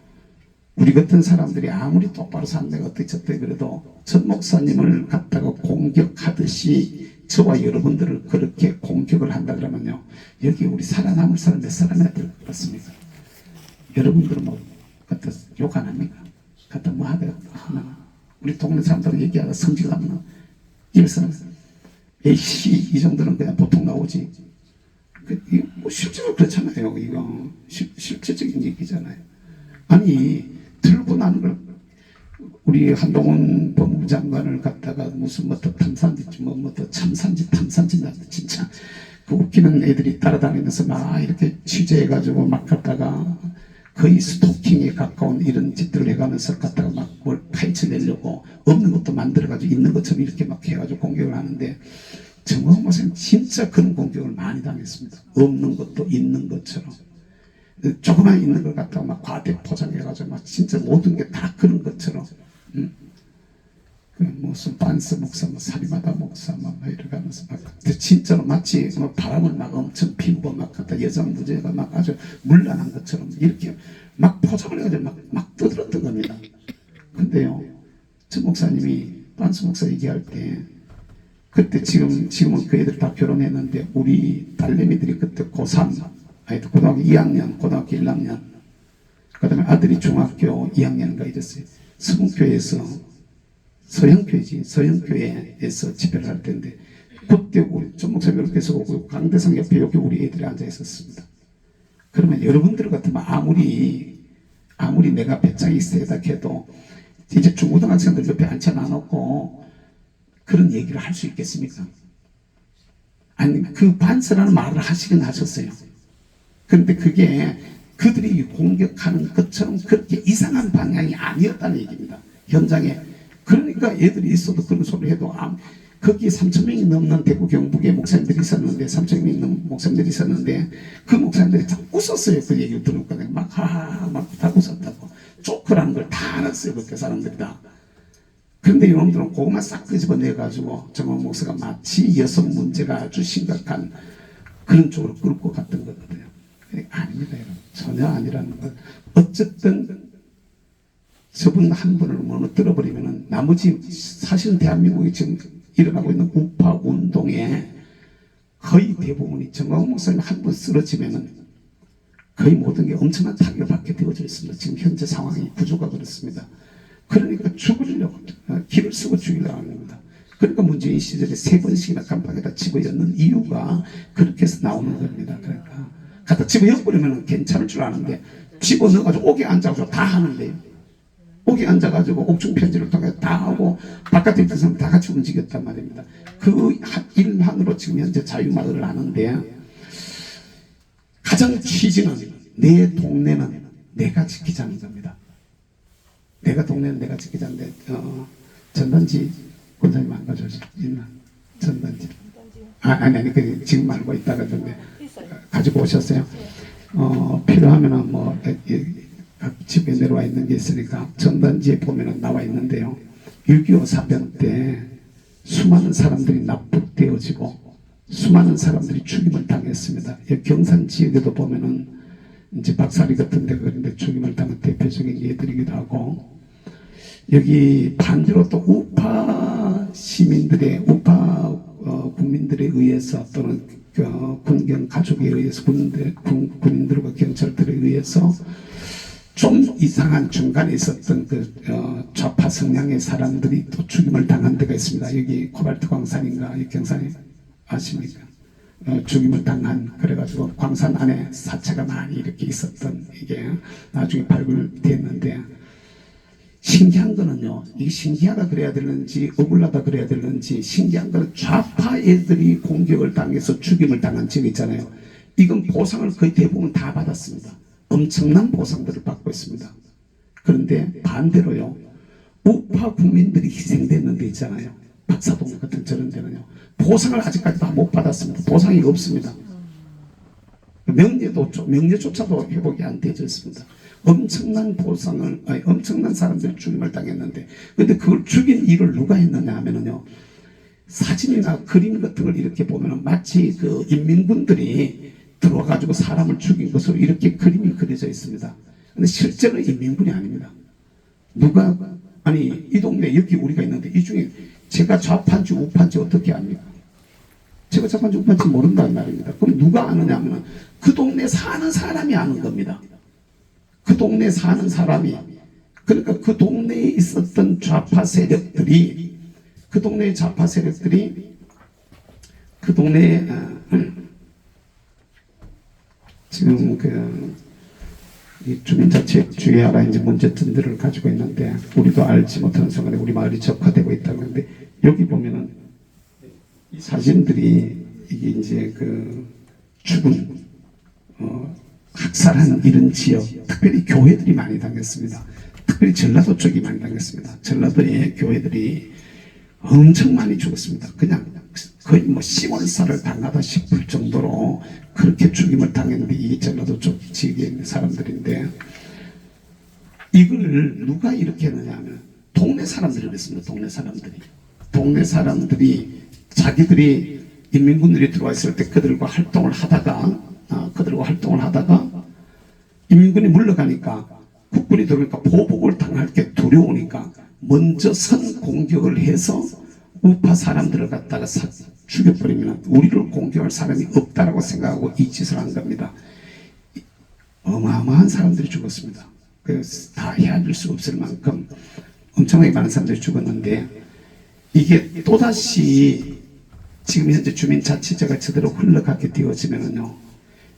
우리 같은 사람들이 아무리 똑바로 산다고 어떻게 그래도 전 목사님을 갖다가 공격하듯이 저와 여러분들을 그렇게 공격을 한다 그러면요, 여기 우리 살아남을 사람 몇 사람이나 될 것 같습니까? 여러분들은 뭐 갖다 욕 안 합니까? 갖다 뭐 하다가 하나 우리 동네 사람들은 얘기하다 성질나면 입에서는 에이씨 이 정도는 그냥 보통 나오지. 뭐 실제로 그렇잖아요. 이거 실제적인 얘기잖아요. 아니 들고 나는 걸 우리 한동훈 법무부 장관을 갖다가 무슨 뭐또 탐산지 뭐또 참산지 탐산지 나도 진짜 그 웃기는 애들이 따라다니면서 막 이렇게 취재해가지고 막 갖다가 거의 스토킹에 가까운 이런 짓들을 해가면서 갖다가 막 뭘 파헤쳐내려고 없는 것도 만들어가지고 있는 것처럼 이렇게 막 해가지고 공격을 하는데, 정광훈 목사님 진짜 그런 공격을 많이 당했습니다. 없는 것도 있는 것처럼. 조그만 있는 걸 갖다가 막 과대 포장해가지고 막 진짜 모든 게 다 그런 것처럼. 그 무슨 반스 목사, 뭐 사리마다 목사 막 이러면서 막 진짜로 마치 뭐 바람을 막 엄청 피우고 막 갖다 여성 무죄가 막 아주 물란한 것처럼 이렇게 막 포장을 해가지고 막 떠들었던 겁니다. 근데요, 저 목사님이 반스 목사 얘기할 때 그때 지금은 그 애들 다 결혼했는데 우리 딸내미들이 그때 고3, 아니 고등학교 2학년, 고등학교 1학년, 그 다음에 아들이 중학교 2학년인가 이랬어요. 서문교회에서 서영교회에서 집회를 할 텐데 그때 우리 전 목사님 이렇게 서고 강대상 옆에 여기 우리 애들이 앉아 있었습니다. 그러면 여러분들 같으면 아무리 내가 배짱이 세다 해도 이제 중고등학생들 옆에 앉혀놔놓고 그런 얘기를 할 수 있겠습니까? 아니 그 반스라는 말을 하시긴 하셨어요. 그런데 그게 그들이 공격하는 것처럼 그렇게 이상한 방향이 아니었다는 얘기입니다. 현장에. 그러니까 애들이 있어도 그런 소리를 해도 거기에 3,000명이 넘는 대구 경북에 목사님들이 있었는데 3,000명이 넘는 목사님들이 있었는데 그 목사님들이 다 웃었어요. 그 얘기를 들으니까 막 하하 막 다 웃었다고. 조크라는 걸 다 알았어요. 그때 사람들이 다. 그런데 이놈들은 그것만 싹 끄집어내가지고 정원 목사가 마치 여성 문제가 아주 심각한 그런 쪽으로 끌고 갔던 거거든요. 아닙니다, 여러분. 전혀 아니라는 것. 어쨌든 저분 한 분을 무너뜨려버리면은 나머지 사실은 대한민국이 지금 일어나고 있는 우파 운동에 거의 대부분이 정광훈 목사님 한 분 쓰러지면은 거의 모든 게 엄청난 타격을 받게 되어져 있습니다. 지금 현재 상황이 구조가 그렇습니다. 그러니까 죽으려고 길을 쓰고 죽이려고 하는 겁니다. 그러니까 문재인 시절에 3번씩이나 깜빡에다 집어였는 이유가 그렇게 해서 나오는 겁니다. 그러니까 갖다 집어여버리면 괜찮을 줄 아는데 집어넣어가지고 옥에 앉아가지고 다 하는데요. 옥에 앉아가지고 옥중 편지를 통해 다 하고 바깥에 있던 사람 다 같이 움직였단 말입니다. 그 일만으로 지금 현재 자유마을을 하는데 가장 취지는 내 동네는 내가 지키자는 겁니다. 내가 동네는 내가 지키자는데 전단지 권사님 안 가져오시 있나? 전단지. 아니 그 지금 말고 있다가 좀 가지고 오셨어요. 필요하면은 뭐 각 집에 내려와 있는 게 있으니까 전단지에 보면은 나와 있는데요. 6.25 사변 때 수많은 사람들이 납북되어지고 수많은 사람들이 죽임을 당했습니다. 경산 지역에도 보면은 이제 박사리 같은 데가 그런데 죽임을 당한 대표적인 예들이기도 하고 여기 반대로 또 우파 시민들의 우파 국민들에 의해서 또는 군경 가족에 의해서 군인들과 경찰들에 의해서 좀 이상한 중간에 있었던 그 좌파 성향의 사람들이 또 죽임을 당한 데가 있습니다. 여기 코발트 광산인가 이 경산에 아십니까? 죽임을 당한 그래가지고 광산 안에 사체가 많이 이렇게 있었던 이게 나중에 발굴됐는데 신기한 거는요. 이게 신기하다 그래야 되는지 억울하다 그래야 되는지 신기한 거는 좌파 애들이 공격을 당해서 죽임을 당한 지역 있잖아요. 이건 보상을 거의 대부분 다 받았습니다. 엄청난 보상들을 받고 있습니다. 그런데 반대로요. 우파 국민들이 희생되는 데 있잖아요. 박사동 같은 저런 데는요. 보상을 아직까지 다 못 받았습니다. 보상이 없습니다. 명예조차도 회복이 안 되어 있습니다. 엄청난 보상을, 엄청난 사람들이 죽임을 당했는데, 근데 그걸 죽인 일을 누가 했느냐 하면은요, 사진이나 그림 같은 걸 이렇게 보면은 마치 그 인민군들이 들어와가지고 사람을 죽인 것으로 이렇게 그림이 그려져 있습니다. 근데 실제로 인민군이 아닙니다. 누가, 아니, 이 동네 여기 우리가 있는데 이 중에 제가 좌파인지 우파인지 어떻게 압니까? 제가 좌파인지 우파인지 모른다는 말입니다. 그럼 누가 아느냐 하면 그 동네 사는 사람이 아는 겁니다. 그 동네 사는 사람이, 그러니까 그 동네에 있었던 좌파 세력들이, 그 동네의 좌파 세력들이 그 동네에 지금 이 주민자치주의하라 이제 문제점들을 가지고 있는데 우리도 알지 못하는 순간에 우리 마을이 적화되고 있다고 하는데 여기 보면은 이 사진들이 이게 이제 그 죽은 학살한 이런 지역 특별히 교회들이 많이 당했습니다. 특별히 전라도 쪽이 많이 당했습니다. 전라도의 교회들이 엄청 많이 죽었습니다. 그냥 거의 뭐 시골살을 당하다 싶을 정도로 그렇게 죽임을 당했는데, 이 전라도 쪽 지역에 있는 사람들인데, 이걸 누가 이렇게 했느냐 하면 동네 사람들이 그랬습니다. 동네 사람들이 자기들이 인민군들이 들어와 있을 때 그들과 활동을 하다가 인민군이 물러가니까, 국군이 들어오니까 보복을 당할 게 두려우니까 먼저 선 공격을 해서 우파 사람들을 갖다가 죽여버리면 우리를 공격할 사람이 없다라고 생각하고 이 짓을 한 겁니다. 어마어마한 사람들이 죽었습니다. 그래서 다 헤아릴 수 없을 만큼 엄청나게 많은 사람들이 죽었는데, 이게 또다시 지금 현재 주민자치제가 제대로 흘러가게 되어지면은요,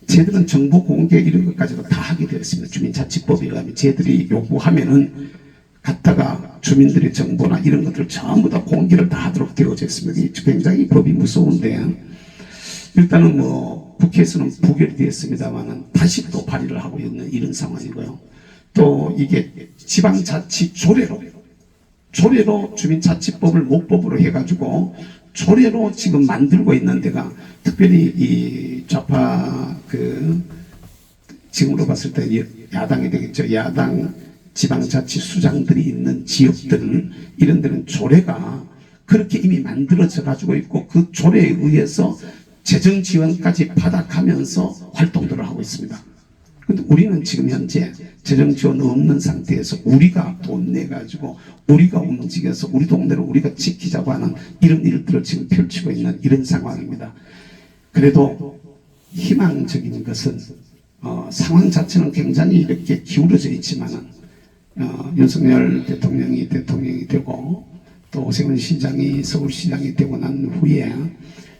쟤들은 정보 공개 이런 것까지도 다 하게 되었습니다. 주민자치법에 의하면 쟤들이 요구하면은 갖다가 주민들의 정보나 이런 것들을 전부 다 공개를 다 하도록 되어져 있습니다. 굉장히 법이 무서운데, 일단은 뭐 국회에서는 부결이 되었습니다만은 다시 또 발의를 하고 있는 이런 상황이고요. 또 이게 지방자치 조례로 주민자치법을 모법으로 해가지고 조례로 지금 만들고 있는 데가, 특별히 이 좌파 지금으로 봤을 때 야당이 되겠죠. 야당 지방자치 수장들이 있는 지역들, 이런 데는 조례가 그렇게 이미 만들어져 가지고 있고, 그 조례에 의해서 재정 지원까지 받아가면서 활동들을 하고 있습니다. 근데 우리는 지금 현재 재정 지원 없는 상태에서 우리가 돈 내 가지고 우리가 움직여서 우리 동네를 우리가 지키자고 하는 이런 일들을 지금 펼치고 있는 이런 상황입니다. 그래도 희망적인 것은 상황 자체는 굉장히 이렇게 기울어져 있지만은, 윤석열 대통령이 되고 또 오세훈 시장이 서울시장이 되고 난 후에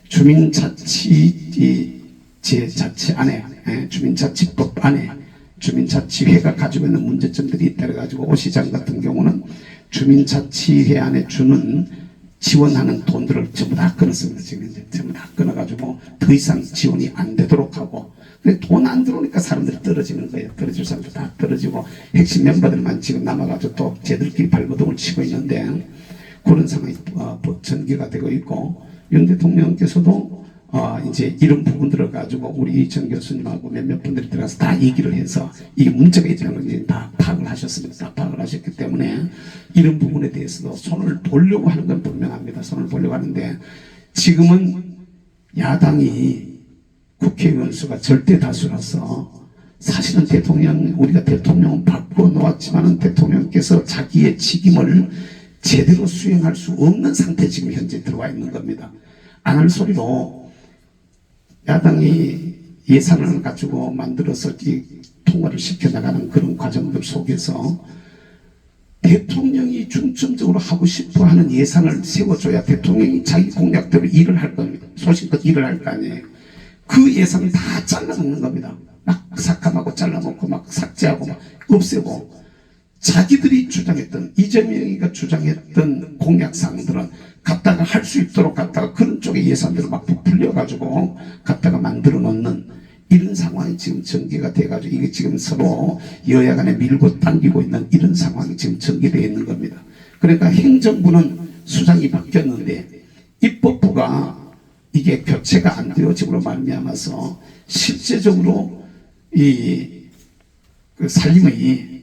주민자치 안에, 주민자치법 안에 주민자치회가 가지고 있는 문제점들이 있다고 가지고 오 시장 같은 경우는 주민자치회 안에 주는 지원하는 돈들을 전부 다 끊었습니다. 지금 이제 전부 다 끊어가지고 더 이상 지원이 안 되도록 하고, 근데 돈 안 들어오니까 사람들이 떨어지는 거예요. 떨어질 사람들 다 떨어지고 핵심 멤버들만 지금 남아가지고 또 쟤들끼리 발버둥을 치고 있는데, 그런 상황이 전개가 되고 있고, 윤 대통령께서도 이제 이런 부분들을 가지고 우리 이천 교수님하고 몇몇 분들이 들어가서 다 얘기를 해서 이게 문제가 있다는 걸 이제 다 파악을 하셨습니다. 다 파악을 하셨기 때문에 이런 부분에 대해서도 손을 보려고 하는 건 분명합니다. 손을 보려고 하는데, 지금은 야당이 국회의원 수가 절대 다수라서 사실은 우리가 대통령은 바꾸어 놓았지만은 대통령께서 자기의 책임을 제대로 수행할 수 없는 상태에 지금 현재 들어와 있는 겁니다. 안 할 소리로 야당이 예산을 가지고 만들어서 통과를 시켜나가는 그런 과정들 속에서 대통령이 중점적으로 하고 싶어 하는 예산을 세워줘야 대통령이 자기 공약대로 일을 할 겁니다. 소신껏 일을 할 거 아니에요. 그 예산을 다 잘라먹는 겁니다. 막 삭감하고 잘라먹고 막 삭제하고 막 없애고, 자기들이 주장했던, 이재명이가 주장했던 공약사항들은 갖다가 할 수 있도록 갖다가 그런 쪽의 예산들을 막 부풀려가지고 갖다가 만들어 놓는 이런 상황이 지금 전개가 돼가지고, 이게 지금 서로 여야 간에 밀고 당기고 있는 이런 상황이 지금 전개되어 있는 겁니다. 그러니까 행정부는 수장이 바뀌었는데 입법부가 이게 교체가 안 되어짐으로 말미암아서 실제적으로 그 삶의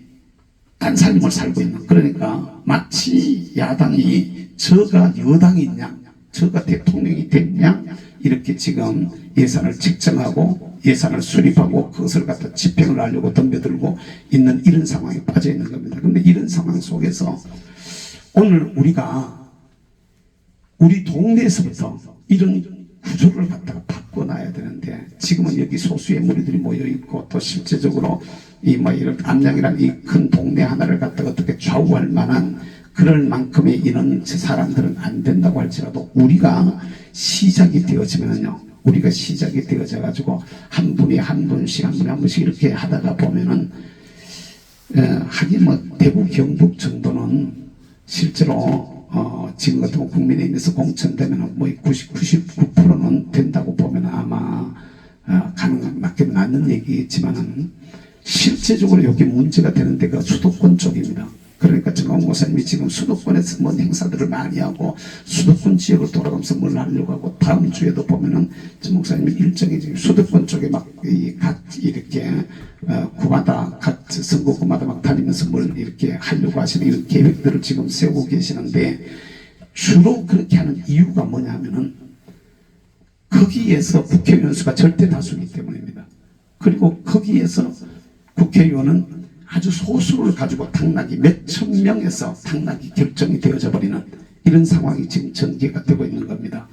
딴 삶을 살고 있는, 그러니까 마치 야당이 저가 여당인 양, 저가 대통령이 된 양, 이렇게 지금 예산을 책정하고 예산을 수립하고 그것을 갖다 집행을 하려고 덤벼들고 있는 이런 상황에 빠져 있는 겁니다. 그런데 이런 상황 속에서 오늘 우리가 우리 동네에서부터 이런 구조를 갖다가 바꿔놔야 되는데, 지금은 여기 소수의 무리들이 모여 있고 또 실제적으로 이런 암양이라는 이 큰 동네 하나를 갖다가 어떻게 좌우할 만한 그럴 만큼의 이런 사람들은 안 된다고 할지라도, 우리가 시작이 되어지면요, 우리가 시작이 되어져 가지고 한 분이 한 분씩 이렇게 하다가 보면은 하긴 뭐 대구 경북 정도는 실제로 지금 같은 국민의힘에서 공천되면 뭐 99%는 된다고 보면 아마 맞긴 맞는 얘기겠지만은, 실제적으로 여기 문제가 되는 데가 수도권 쪽입니다. 그러니까 정광훈 목사님이 지금 수도권에서 뭔 행사들을 많이 하고 수도권 지역을 돌아가면서 뭘 하려고 하고, 다음 주에도 보면은 정 목사님이 일정이 지금 수도권 쪽에 막 이렇게 구마다 각 선거구마다 막 다니면서 뭘 이렇게 하려고 하시는 이런 계획들을 지금 세우고 계시는데, 주로 그렇게 하는 이유가 뭐냐면은 거기에서 국회의원 수가 절대 다수이기 때문입니다. 그리고 거기에서 국회의원은 아주 소수를 가지고 당락이 몇천 명에서 당락이 결정이 되어져 버리는 이런 상황이 지금 전개가 되고 있는 겁니다.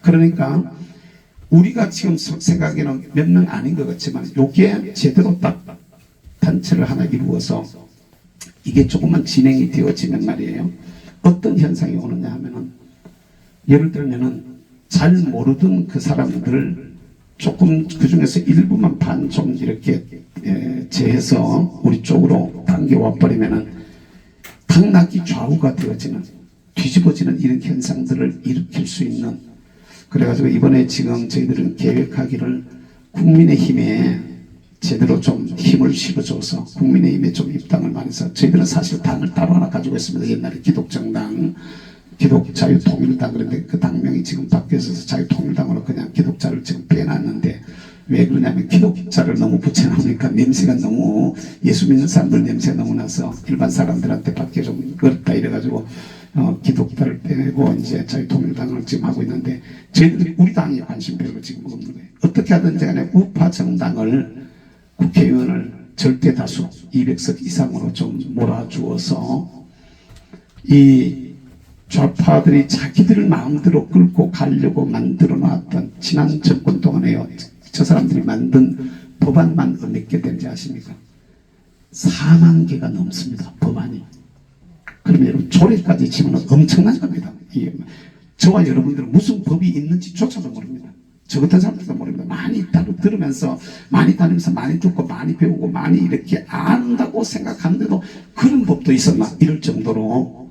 그러니까 우리가 지금 생각에는 몇 명 아닌 것 같지만, 이게 제대로 딱 단체를 하나 이루어서 이게 조금만 진행이 되어지면 말이에요, 어떤 현상이 오느냐 하면은, 예를 들면은 잘 모르던 그 사람들을 조금 그 중에서 일부만 반 좀 이렇게 제해서 우리 쪽으로 당겨와 버리면은 당락이 좌우가 되어지는, 뒤집어지는 이런 현상들을 일으킬 수 있는, 그래가지고 이번에 지금 저희들은 계획하기를 국민의힘에 제대로 좀 힘을 실어줘서 국민의힘에 좀 입당을 많이 해서, 저희들은 사실 당을 따로 하나 가지고 있습니다. 옛날에 기독정당, 기독자유통일당, 그런데 그 당명이 지금 바뀌어서 자유통일당으로 그냥 기독자를 지금 빼놨는데, 왜 그러냐면 기독자를 너무 붙여놓으니까 냄새가 너무, 예수 믿는 사람들 냄새가 너무 나서 일반 사람들한테 받기 좀 어렵다 이래가지고 기독자를 빼고 이제 자유통일당을 지금 하고 있는데, 저희들이 우리 당에 관심 별로 지금 없는 거예요. 어떻게 하든지 간에 우파 정당을, 국회의원을 절대 다수 200석 이상으로 좀 몰아주어서 이 좌파들이 자기들 마음대로 끌고 가려고 만들어 놨던, 지난 정권 동안에요, 저 사람들이 만든 법안만 몇 개 되는지 아십니까? 4만 개가 넘습니다. 법안이. 그러면 여러분 조례까지 치면 엄청난 겁니다. 저와 여러분들은 무슨 법이 있는지조차도 모릅니다. 저 같은 사람들도 모릅니다. 많이 따로 들으면서, 많이 다니면서 많이 듣고 많이 배우고 많이 이렇게 안다고 생각하는데도 그런 법도 있었나 이럴 정도로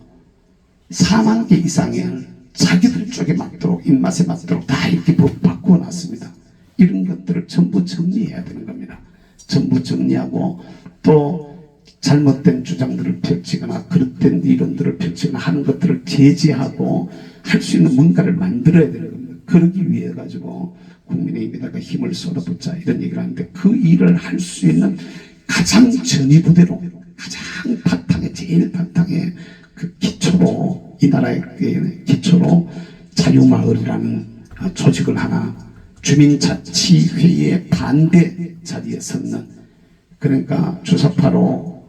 4만 개 이상의 자기들 쪽에 맞도록, 입맛에 맞도록 다 이렇게 법 바꾸어 놨습니다. 이런 것들을 전부 정리해야 되는 겁니다. 전부 정리하고, 또 잘못된 주장들을 펼치거나 그릇된 이론들을 펼치거나 하는 것들을 제지하고 할 수 있는 뭔가를 만들어야 되는 겁니다. 그러기 위해 가지고 국민의힘에다가 힘을 쏟아붓자 이런 얘기를 하는데, 그 일을 할 수 있는 가장 전위부대로, 가장 바탕에, 제일 바탕에 그 기초로, 이 나라의 기초로 자유마을이라는 조직을 하나, 주민자치회의의 반대 자리에 섰는, 그러니까 주사파로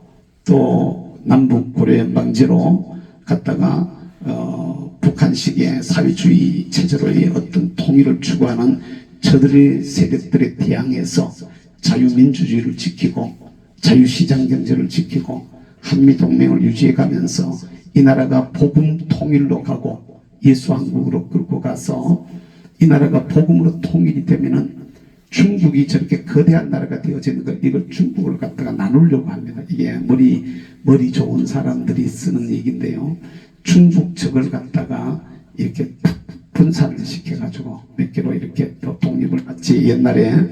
또 남북 고려연방제로 갔다가 북한식의 사회주의 체제로의 어떤 통일을 추구하는 저들의 세력들에 대항해서 자유민주주의를 지키고 자유시장 경제를 지키고 한미동맹을 유지해가면서 이 나라가 복음 통일로 가고 예수왕국으로 끌고 가서 이 나라가 복음으로 통일이 되면은 중국이 저렇게 거대한 나라가 되어지는 걸, 이걸 중국을 갖다가 나누려고 합니다. 이게 머리 좋은 사람들이 쓰는 얘기인데요. 중국 적을 갖다가 이렇게 분산을 시켜가지고 몇 개로 이렇게 또 독립을, 마치 옛날에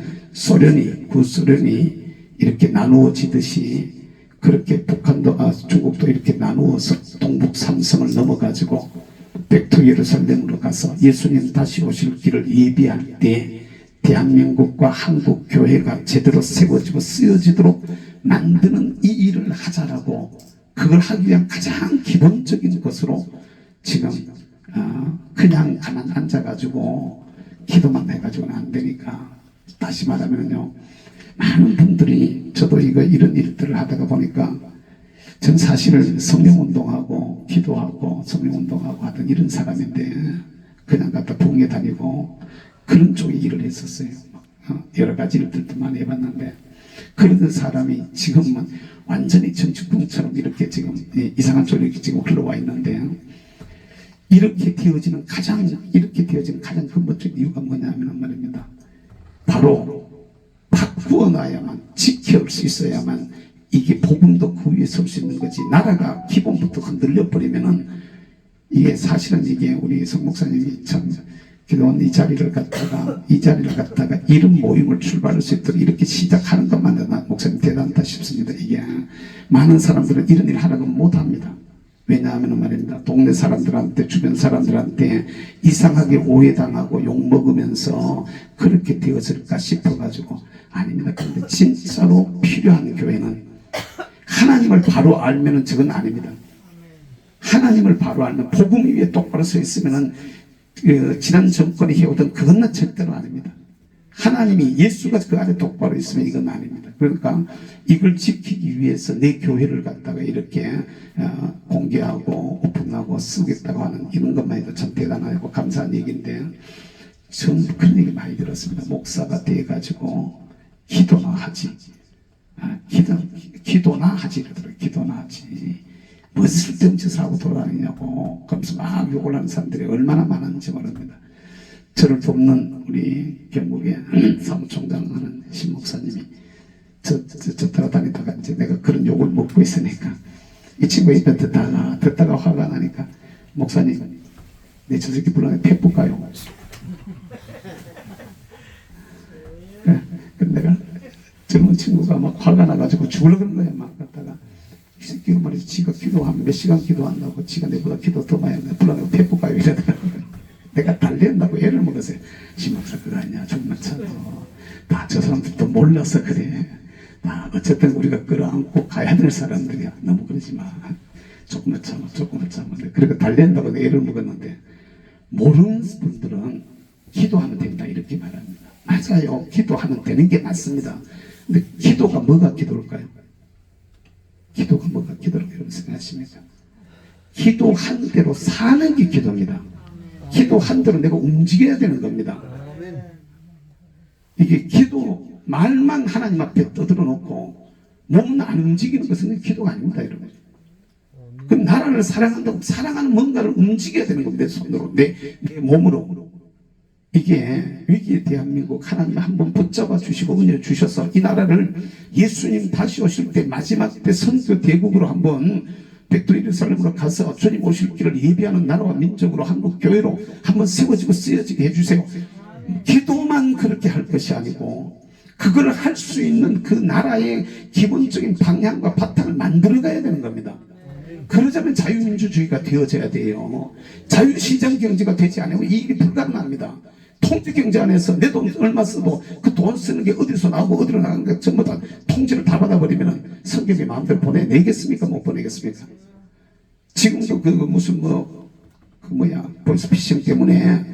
구소련이 이렇게 나누어지듯이 그렇게 북한도, 중국도 이렇게 나누어서 동북 삼성을 넘어가지고 백투 예루살렘으로 가서 예수님 다시 오실 길을 예비할 때 대한민국과 한국 교회가 제대로 세워지고 쓰여지도록 만드는 이 일을 하자라고, 그걸 하기 위한 가장 기본적인 것으로 지금 그냥 가만 앉아가지고 기도만 해가지고는 안 되니까, 다시 말하면요, 많은 분들이, 저도 이런 일들을 하다가 보니까, 전 사실은 성령운동하고 기도하고 성령운동하고 하던 이런 사람인데, 그냥 갖다 부흥회 다니고 그런 쪽에 일을 했었어요. 여러 가지 일들도 많이 해봤는데, 그러던 사람이 지금은 완전히 정치꾼처럼 이렇게 지금 이상한 쪽으로 이렇게 지금 흘러와 있는데, 이렇게 되어지는 가장 근본적인 이유가 뭐냐면 말입니다. 바로 바꾸어놔야만, 지켜올 수 있어야만 이게 복음도 그 위에 설 수 있는 거지, 나라가 기본부터 흔들려 버리면은, 이게 사실은 이게 우리 성 목사님이 참 기도원 이 자리를 갖다가 이런 모임을 출발할 수 있도록 이렇게 시작하는 것만 해도 목사님 대단하다 싶습니다. 이게 많은 사람들은 이런 일 하라고 못합니다. 왜냐하면 말입니다. 동네 사람들한테 주변 사람들한테 이상하게 오해당하고 욕먹으면서 그렇게 되어질까 싶어가지고 아닙니다. 그런데 진짜로 필요한 교회는 하나님을 바로 알면은 저건 아닙니다. 하나님을 바로 알면 복음 위에 똑바로 서 있으면은 지난 정권이 해오던 그것은 절대로 아닙니다. 하나님이 예수가 그 안에 똑바로 있으면 이건 아닙니다. 그러니까 이걸 지키기 위해서 내 교회를 갖다가 이렇게 공개하고 오픈하고 쓰겠다고 하는 이런 것만 해도 참 대단하고 감사한 얘기인데 전 그런 얘기 많이 들었습니다. 목사가 돼가지고 기도나 하지. 기도나 하지 이러더라고요. 기도나 하지. 뭐 쓸데없는 짓을 하고 돌아다니냐고. 그러면서 막 욕을 하는 사람들이 얼마나 많은지 모릅니다. 저를 돕는 우리 경북의 사무총장 하는 신 목사님이 저 따라다니다가 이제 내가 그런 욕을 먹고 있으니까 이 친구 입에 듣다가 화가 나니까 목사님, 내 저 새끼 불러내 패볼까요? 그래 내가 젊은 친구가 막 화가 나가지고 죽으려고 그런 거야. 막 갔다가 이 새끼가 말이지 지가 기도하면 몇 시간 기도한다고 지가 내보다 기도 더 많이 하면 불러내고 패볼까요? 이러더라고요. 내가 달랜다고 애를 먹었어요. 신목사 그거 아니야. 정말 참. 다 저 사람들도 몰라서 그래. 다 어쨌든 우리가 끌어안고 가야 될 사람들이야. 너무 그러지 마. 조금만 참아. 그러니까 달랜다고 애를 먹었는데 모르는 분들은 기도하면 된다 이렇게 말합니다. 맞아요. 기도하면 되는 게 맞습니다. 근데 기도가 뭐가 기도일까요? 기도가 뭐가 기도라고 여러분 생각하십니까? 기도한 대로 사는 게 기도입니다. 기도한 대로 내가 움직여야 되는 겁니다. 이게 기도 말만 하나님 앞에 떠들어 놓고 몸은 안 움직이는 것은 기도가 아닙니다, 여러분. 그 나라를 사랑한다고 사랑하는 뭔가를 움직여야 되는 겁니다. 내 손으로, 내 몸으로. 이게 위기의 대한민국 하나님 한번 붙잡아 주시고 은혜 주셔서 이 나라를 예수님 다시 오실 때 마지막 때 선교 대국으로 한번 백두 예루살렘으로 가서 주님 오실 길을 예비하는 나라와 민족으로 한국 교회로 한번 세워지고 쓰여지게 해주세요. 기도만 그렇게 할 것이 아니고 그걸 할 수 있는 그 나라의 기본적인 방향과 바탕을 만들어 가야 되는 겁니다. 그러자면 자유민주주의가 되어져야 돼요. 자유시장 경제가 되지 않으면 이 일이 불가능합니다. 통제경제 안에서 내 돈 얼마 써도 그 돈 쓰는 게 어디서 나오고 어디로 나가는 게 전부 다 통제를 다 받아버리면 성경이 마음대로 보내내겠습니까? 못 보내겠습니까? 지금도 그 무슨 보이스피싱 때문에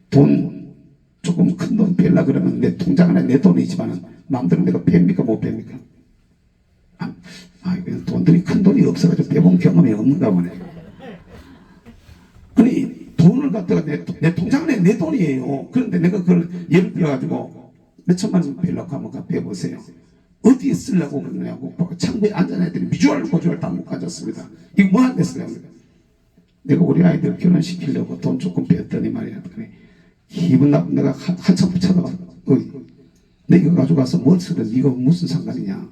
돈 조금 큰 돈 빼려 그러면 내 통장 안에 내 돈이지만 마음대로 내가 뺍니까? 못 뺍니까? 돈들이 큰 돈이 없어가지고 빼본 경험이 없는가 보네. 아니 돈을 갖다가 내 통장 안에 내 돈이에요. 그런데 내가 그걸 예를 들어가지고 몇 천만 원 빼려고 하면 빼보세요. 어디에 쓰려고 그러냐고 창고에 앉은 애들이 미주알 고주알 다 못 가졌습니다. 이거 뭐 안 됐어요? 내가 우리 아이들 결혼시키려고 돈 조금 뺐더니 말이야. 기분 나쁜 내가 한참 쳐다봐. 내 이거 가지고 가서 뭘 쓰든 이거 무슨 상관이냐?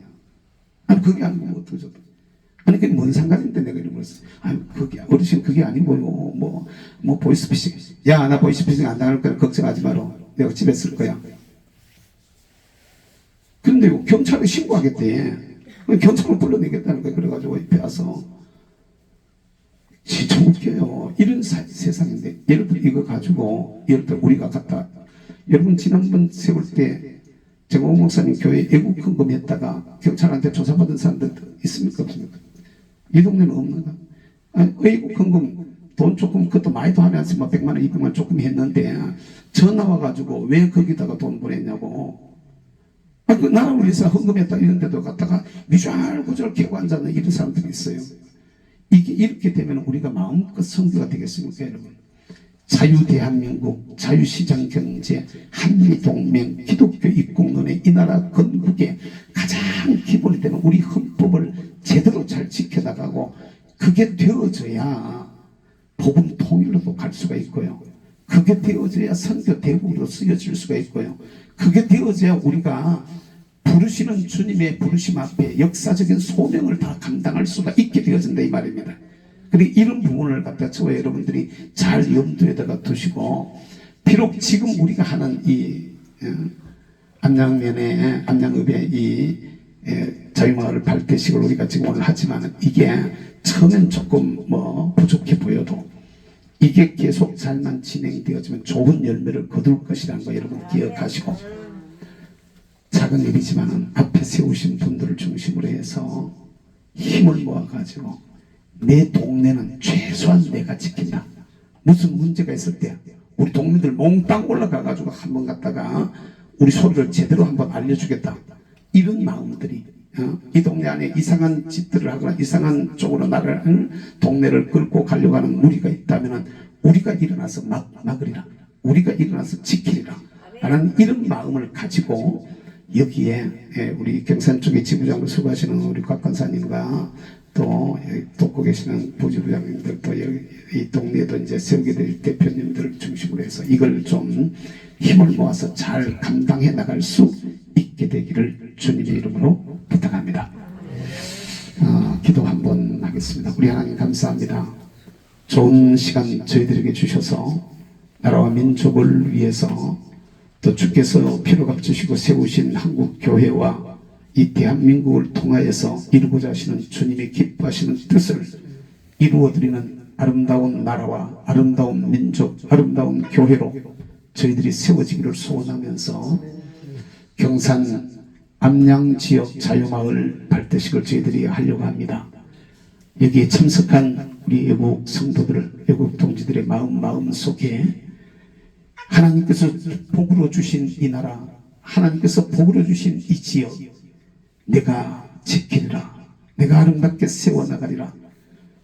아니 그게 아니고 뭐 어쩌죠? 아니 그게 뭔 상관인데 내가 이런 걸 써? 아니 그게 어르신 그게 아니고요. 뭐 보이스피싱. 야 나 보이스피싱 안 당할 거야. 걱정하지 마라. 내가 집에 쓸 거야. 그런데 경찰에 신고하겠대. 경찰을 불러내겠다는 거야. 그래가지고 옆에 와서 진짜 웃겨요. 이런 세상인데 예를 들어 이거 가지고 예를 들어 우리가 갔다 여러분 지난번 세울 때 정호 목사님 교회 애국 헌금했다가 경찰한테 조사받은 사람들 있습니까? 없습니까? 이 동네는 없는가? 아니, 애국 헌금 돈 조금 그것도 많이도 하면서 뭐 100만 원 200만 원 조금 했는데 전화 와가지고 왜 거기다가 돈 보냈냐고. 그 나라를 위해서 헌금했다 이런 데도 갔다가 미주알고절 개고 앉아있는 이런 사람들이 있어요. 이게 이렇게 되면 우리가 마음껏 선교가 되겠습니까, 여러분? 자유대한민국, 자유시장 경제, 한미동맹, 기독교 입국론의 이 나라 건국의 가장 기본이 되는 우리 헌법을 제대로 잘 지켜나가고 그게 되어져야 복음 통일로도 갈 수가 있고요. 그게 되어져야 선교 대국으로 쓰여질 수가 있고요. 그게 되어져야 우리가 부르시는 주님의 부르심 앞에 역사적인 소명을 다 감당할 수가 있게 되어진다 이 말입니다. 그리고 이런 부분을 갖다 저와 여러분들이 잘 염두에다가 두시고 비록 지금 우리가 하는 이 암양면에 암양읍의 이 자유마을 발대식을 우리가 지금 오늘 하지만 이게 처음엔 조금 뭐 부족해 보여도 이게 계속 잘만 진행되어지면 좋은 열매를 거둘 것이라는 거 여러분 기억하시고, 작은 일이지만 앞에 세우신 분들을 중심으로 해서 힘을 모아가지고 내 동네는 최소한 내가 지킨다. 무슨 문제가 있을 때 우리 동네들 몽땅 올라가가지고 한번 갔다가 우리 소리를 제대로 한번 알려주겠다. 이런 마음들이 이 동네 안에 이상한 짓들을 하거나 이상한 쪽으로 나를 동네를 끌고 가려고 하는 무리가 있다면 우리가 일어나서 막으리라. 우리가 일어나서 지키리라. 라는 이런 마음을 가지고 여기에 우리 경산 쪽에 지부장으로 수고하시는 우리 곽관사님과 또 돕고 계시는 부지부장님들 또 이 동네에도 이제 세우게 될 대표님들을 중심으로 해서 이걸 좀 힘을 모아서 잘 감당해 나갈 수 있게 되기를 주님의 이름으로 부탁합니다. 기도 한번 하겠습니다. 우리 하나님 감사합니다. 좋은 시간 저희들에게 주셔서 나라와 민족을 위해서 또 주께서 피로 값주시고 세우신 한국 교회와 이 대한민국을 통하여서 이루고자 하시는 주님이 기뻐하시는 뜻을 이루어드리는 아름다운 나라와 아름다운 민족, 아름다운 교회로 저희들이 세워지기를 소원하면서 경산 암양지역 자유마을 발대식을 저희들이 하려고 합니다. 여기에 참석한 우리 애국 성도들, 애국 동지들의 마음 속에 하나님께서 복으로 주신 이 나라, 하나님께서 복으로 주신 이 지역 내가 지키리라. 내가 아름답게 세워나가리라.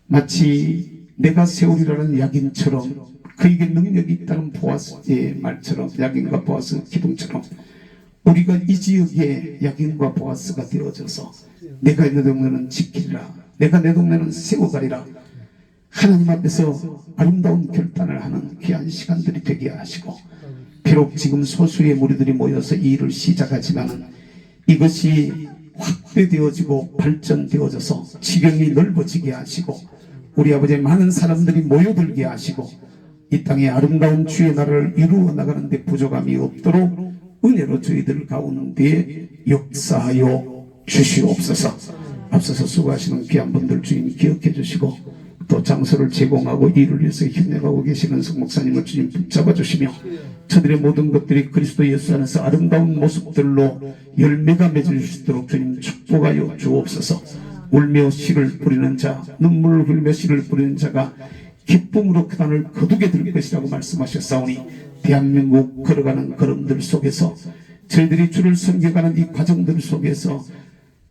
마치 내가 세우리라는 야긴처럼 그에게 능력이 있다는 보아스의 말처럼, 야긴과 보아스 기둥처럼 우리가 이 지역의 야긴과 보아스가 되어져서 내가 내 동네는 지키리라. 내가 내 동네는 세워가리라. 하나님 앞에서 아름다운 결단을 하는 귀한 시간들이 되게 하시고, 비록 지금 소수의 무리들이 모여서 이 일을 시작하지만 이것이 확대되어지고 발전되어져서 지경이 넓어지게 하시고 우리 아버지의 많은 사람들이 모여들게 하시고 이 땅에 아름다운 주의 나라를 이루어 나가는 데 부족함이 없도록 은혜로 저희들 가운데 역사하여 주시옵소서. 앞서서 수고하시는 귀한 분들 주님 기억해 주시고 또 장소를 제공하고 이를 위해서 힘내가고 계시는 성목사님을 주님 붙잡아 주시며 저들의 모든 것들이 그리스도 예수 안에서 아름다운 모습들로 열매가 맺을 수 있도록 주님 축복하여 주옵소서. 울며 씨를 뿌리는 자, 눈물을 흘리며 씨를 뿌리는 자가 기쁨으로 그단을 거두게 될 것이라고 말씀하셨사오니 대한민국 걸어가는 걸음들 속에서 저희들이 주를 섬겨가는 이 과정들 속에서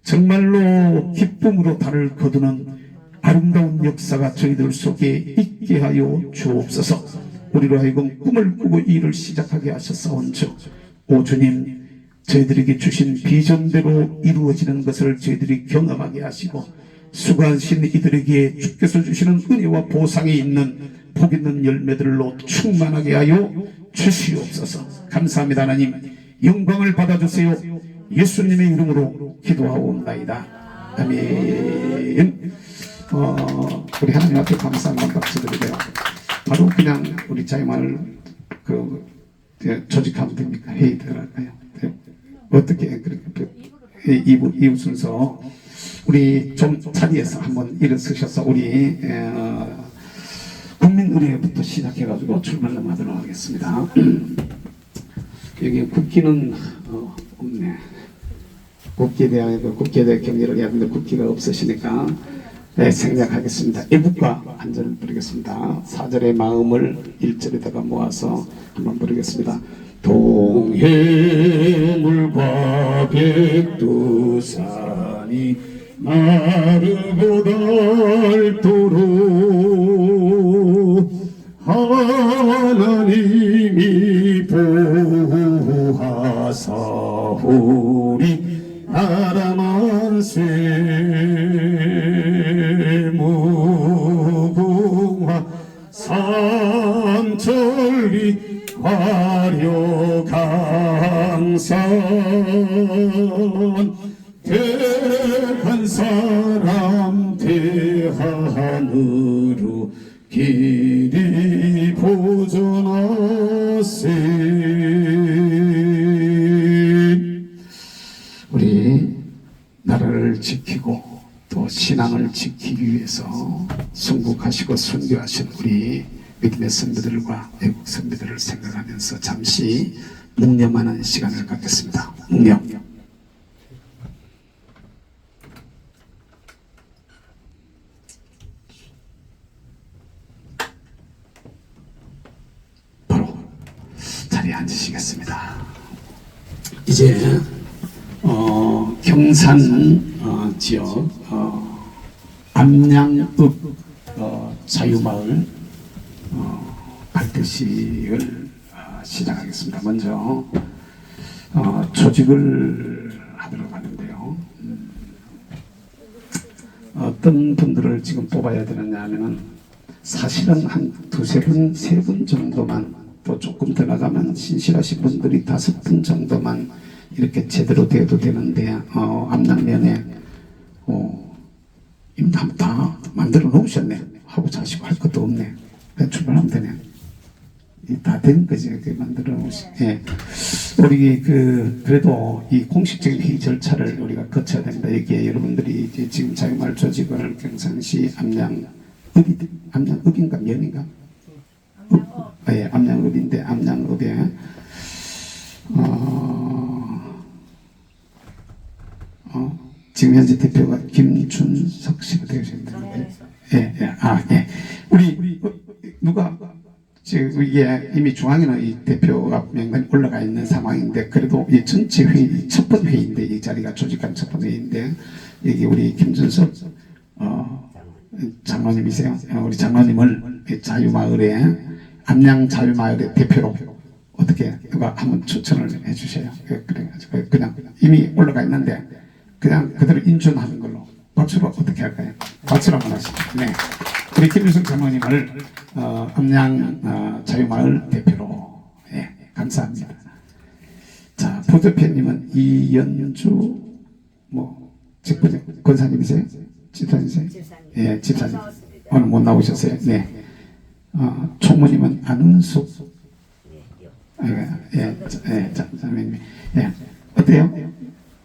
정말로 기쁨으로 달을 거두는 아름다운 역사가 저희들 속에 있게 하여 주옵소서. 우리로 하여금 꿈을 꾸고 일을 시작하게 하셨사온즉 오 주님, 저희들에게 주신 비전대로 이루어지는 것을 저희들이 경험하게 하시고 수고하신 이들에게 주께서 주시는 은혜와 보상이 있는 복 있는 열매들로 충만하게 하여 주시옵소서. 감사합니다. 하나님 영광을 받아주세요. 예수님의 이름으로 기도하옵나이다. 아멘. 우리 하나님 앞에 감사한 박수드리고요. 바로 그냥 우리 자유마을 조직하면 됩니까? 회의 들어갈까요? 네. 어떻게 그렇게 이부 순서 우리 좀 자리에서 한번 일어서셔서 우리 국민의례부터 시작해가지고 출발을 하도록 하겠습니다. 여기 국기는 없네. 국기에 경례를 해야 하는데 국기가 없으시니까 생략하겠습니다. 애국가 한 절을 부르겠습니다. 4절의 마음을 1절에다가 모아서 한번 부르겠습니다. 동해물과 백두산이 마르고 닳도록 하나님이 보호하사 우리 나라 만세 무궁화 삼천리 화려강산 택한 사람 대하늘로 길이 보존하라. 우리 나라를 지키고 또 신앙을 지키기 위해서 순국하시고 순교하신 우리 믿음의 선배들과 외국 선배들을 생각하면서 잠시 묵념하는 시간을 갖겠습니다. 묵념. 바로 자리에 앉으시겠습니다. 이제 경산 지역 암양읍 자유마을 발표식을 시작하겠습니다. 먼저 조직을 하도록 하는데요. 어떤 분들을 지금 뽑아야 되느냐 하면은 사실은 한 두세 분, 세 분 정도만, 또 조금 더 나가면 신실하신 분들이 5분 정도만 이렇게 제대로 돼도 되는데 암양면에 임담 다 만들어 놓으셨네 하고 자시고 할 것도 없네. 그냥 출발하면 되네. 다 된 거지. 그 만들어 놓으시. 예. 우리 그래도 이 공식적인 회의 절차를 우리가 거쳐야 됩니다. 여기에 여러분들이 이제 지금 자유마을 조직을 경산시 암양읍인가 면인가? 예, 암양읍인데 암양읍에 지금 현재 대표가 김준석 씨가 되셨는데, 예, 예, 예. 우리 누가 지금 이게 이미 중앙에는 이 대표가 명단이 올라가 있는 상황인데, 그래도 이 전체 회의 첫 번 회의인데, 이 자리가 조직한 첫 번 회의인데, 여기 우리 김준석 장로님이세요. 우리 장로님을 자유마을에 암양 자유마을의 대표로 어떻게 누가 한번 추천을 해주세요. 그래가지고 그냥 이미 올라가 있는데 그냥 그대로 인준하는 걸로 박수로 어떻게 할까요? 박수로 한번 하시죠. 네, 우리 김유성 장로님을 암양 자유마을 대표로 감사합니다. 자, 부대표님은 이연주 직분 권사님이세요? 집사님이세요? 예, 집사님. 오늘 못 나오셨어요. 네. 총무님은 안은숙. 장로님. 예, 어때요?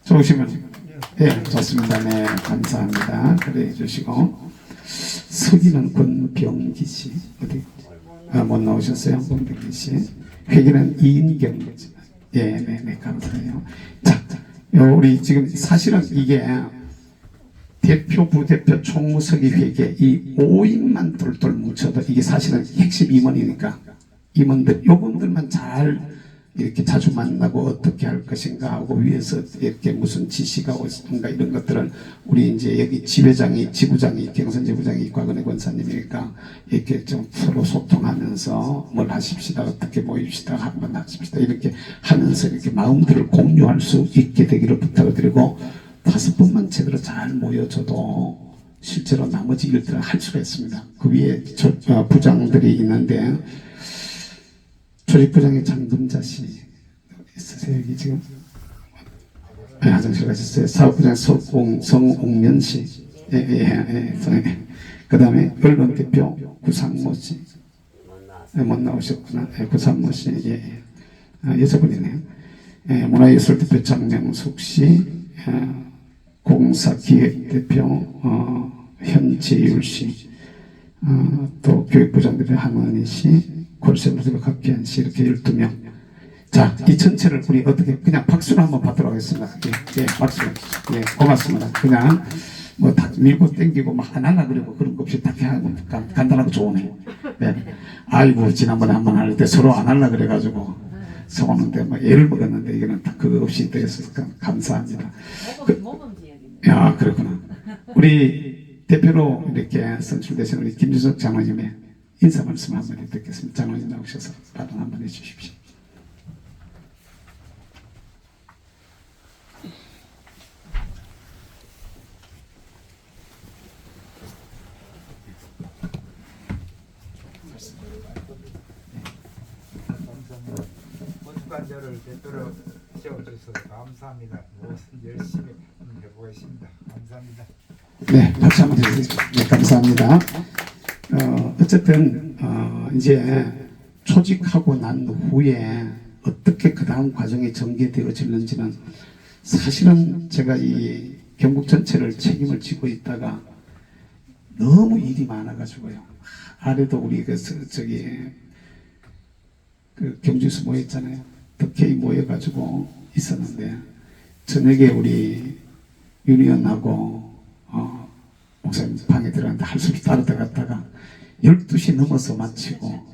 좋으시면. 예, 좋습니다. 네, 감사합니다. 그래 해주시고. 서기는 권병기 씨. 어디? 못 나오셨어요? 권병기 씨. 회계는 이인경. 예, 네, 감사해요. 자, 우리 지금 사실은 이게 대표, 부대표, 총무서기 회계 이 5인만 똘똘 뭉쳐도 이게 사실은 핵심 임원이니까 임원들, 요분들만 잘 이렇게 자주 만나고 어떻게 할 것인가 하고 위에서 이렇게 무슨 지시가 오는가 이런 것들은 우리 이제 여기 지회장이, 지부장이, 경선 지부장이 곽은혜 권사님이니까 이렇게 좀 서로 소통하면서 뭘 하십시다, 어떻게 모입시다, 한번 하십시다 이렇게 하면서 이렇게 마음들을 공유할 수 있게 되기를 부탁을 드리고 5분만 제대로 잘 모여줘도 실제로 나머지 일들을 할 수가 있습니다. 그 위에 부장들이 있는데 조직부장의 장금자 씨 있으세요? 여기 지금 화장실 가셨어요. 사업부장 성옥면 씨, 그 다음에 언론대표 구상모 씨 못 나오셨구나. 구상모 씨, 여자분이네요. 문화예술대표 장명숙 씨, 공사기획대표 현재율 씨, 또 교육부장대표 한원희 씨, 콜센터대표 박기현 씨, 이렇게 12명. 자, 이 전체를 우리 어떻게 그냥 박수로 한번 받도록 하겠습니다. 예, 박수. 예, 고맙습니다. 그냥 뭐 다 밀고 땡기고 막 안 하려 그러고 그런 거 없이 딱 하고 간단하고 좋으네. 네. 아이고 지난번에 한번 할 때 서로 안 하려 그래가지고 서오는데 뭐 애를 먹었는데 이거는 다 그거 없이 돼서 감사합니다. 야, 그렇구나. 우리 대표로 이렇게 선출되신 우리 김주석 장로님의 인사 말씀 한번 듣겠습니다. 장로님 나오셔서 발언 한번 해주십시오. 건축관절을 대표로 세워주셔서 감사합니다. 무엇은 열심히 해보겠습니다. 감사합니다. 네, 박수 한번 해주세요. 네, 감사합니다. 어쨌든 이제 조직하고 난 후에 어떻게 그 다음 과정이 전개되어지는지는 사실은 제가 이 경북 전체를 책임을 지고 있다가 너무 일이 많아가지고요. 아래도 우리 저기 그 경주에서 모였잖아요. 덕회의 모여가지고 있었는데 저녁에 우리 윤의원하고 목사님 방에 들어갔는데 할 수를 따로 들어갔다가 12시 넘어서 마치고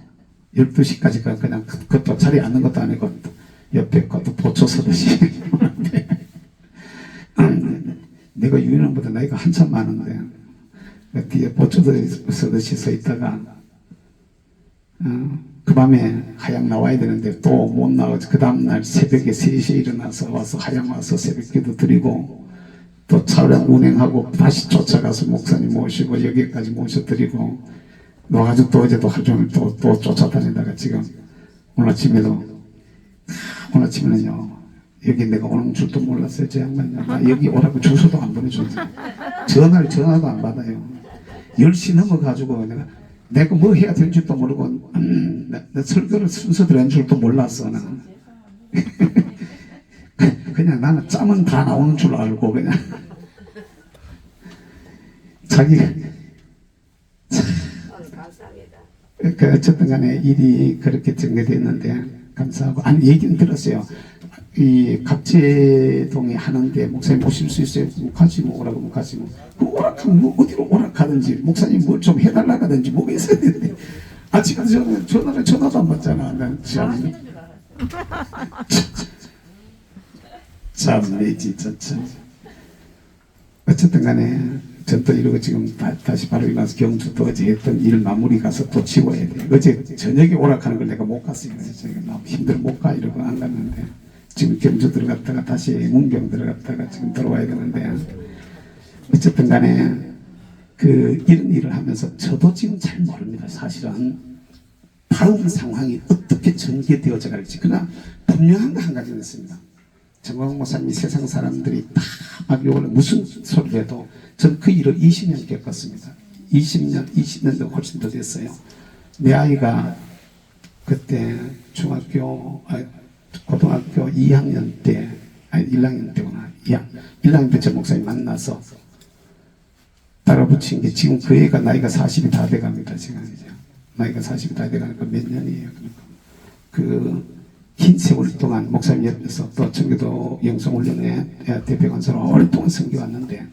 12시까지 그냥 그것도 자리에 앉는 것도 아니고 옆에 것도 보초 서듯이 내가 윤의원보다 나이가 한참 많은데 뒤에 보초 서듯이 서 있다가 그 밤에 하양 나와야 되는데 또 못 나와서 그 다음날 새벽에 3시에 일어나서 와서 하양 와서 새벽기도 드리고 또 차량 운행하고 다시 쫓아가서 목사님 모시고 여기까지 모셔드리고 와가지고 또 어제도 하루 종일 또 쫓아다니다가 지금 오늘 아침에는요 여기 내가 오는 줄도 몰랐어요. 저 양반이 여기 오라고 주소도 안 보내줘요. 전화도 안 받아요. 10시 넘어가지고 내가 뭐 해야 될 줄도 모르고 내 설교를 순서대로 한 줄도 몰랐어. 나는 그냥 나는 짬은 다 나오는 줄 알고 그냥 자기 그 어쨌든 간에 일이 그렇게 전개됐는데 감사하고 아니 얘기는 들었어요. 이 갑제동에 하는데 목사님 오실 수 있어요? 가지 뭐 오라고 뭐 가지 뭐 오락하면 뭐 어디로 오락하든지 목사님 뭘 좀 해달라고 하든지 뭐가 있어야 되는데 아직까지 저는 전화도 안 받잖아. 난 참네 진짜 참. 어쨌든 간에 전 또 이러고 지금 다시 바로 일어나서 경주도 어제 했던 일 마무리 가서 또 치워야 돼. 어제 저녁에 오락하는 걸 내가 못 갔어요. 제가 너무 힘들어 못 가 이러고 안 갔는데 지금 경주 들어갔다가 다시 문경 들어갔다가 지금 들어와야 되는데 어쨌든 간에 그 이런 일을 하면서 저도 지금 잘 모릅니다. 사실은 다음 상황이 어떻게 전개되어져 갈지. 그러나 분명한 거 한 가지는 있습니다. 정광훈 목사님이 세상 사람들이 다 막 욕을 무슨 소리를 해도 전 그 일을 20년 겪었습니다. 20년도 훨씬 더 됐어요. 내 아이가 그때 고등학교 2학년 때, 아니 1학년 때구나. 1학년 때 저 목사님 만나서 따라붙인 게 지금 그 애가 나이가 40이 다 돼갑니다. 지금 이제 나이가 40이 다 돼가니까 몇 년이에요. 그 긴 세월 동안 목사님 옆에서 또 청교도 영성훈련회 대표관사로 오랫동안 섬겨왔는데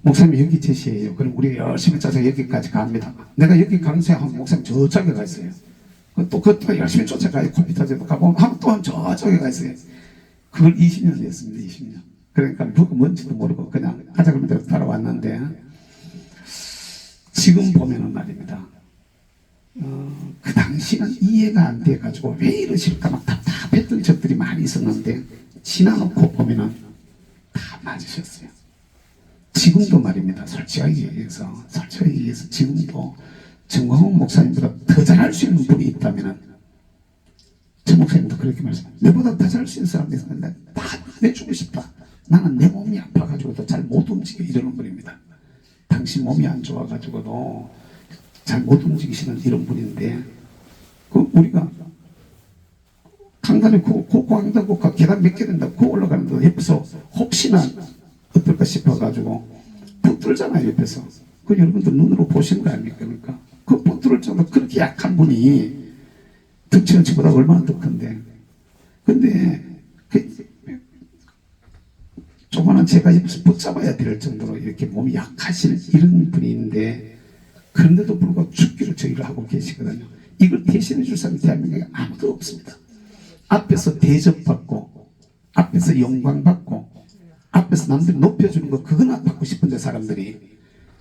목사님 여기 제시해요. 그럼 우리 열심히 짜서 여기까지 갑니다. 내가 여기 가는 생각하면 목사님 저쪽에 가 있어요. 그것도 열심히 쫓아가요. 컴퓨터에도 가보면 하면 또 저쪽에 가 있어요. 그걸 20년 됐습니다. 20년. 그러니까 누가 뭔지도 모르고 그냥 가자 그러면 대로 따라왔는데 지금 보면은 말입니다. 그 당시는 이해가 안 돼가지고 왜 이러실까 막 답답했던 적들이 많이 있었는데 지나놓고 보면은 다 맞으셨어요. 지금도 말입니다. 솔직하게 얘기해서 지금도 정광훈 목사님보다 더 잘할 수 있는 분이 있다면은 저 목사님도 그렇게 말씀해요. 내보다 더 잘할 수 있는 사람이 있었는데 다 내주고 싶다. 나는 내 몸이 아파가지고도 잘 못 움직여 이러는 분입니다. 당신 몸이 안 좋아가지고도 잘 못 움직이시는 이런 분인데 그 우리가 강단에 고고한다고 계단 몇 개 된다고 그 올라가는데 옆에서 혹시나 어떨까 싶어가지고 붙들잖아요. 옆에서 그 여러분들 눈으로 보시는 거 아닙니까? 그러니까 그 붙들 정도 그렇게 약한 분이 덩치는 저보다 얼마나 더 큰데 근데 조그마한 제가 옆에서 붙잡아야 될 정도로 이렇게 몸이 약하실 이런 분이 있는데 그런데도 불구하고 죽기로 저희를 하고 계시거든요. 이걸 대신해 줄 사람이 대한민국에 아무도 없습니다. 앞에서 대접받고 앞에서 영광받고 앞에서 남들이 높여주는 거 그거나 받고 싶은데 사람들이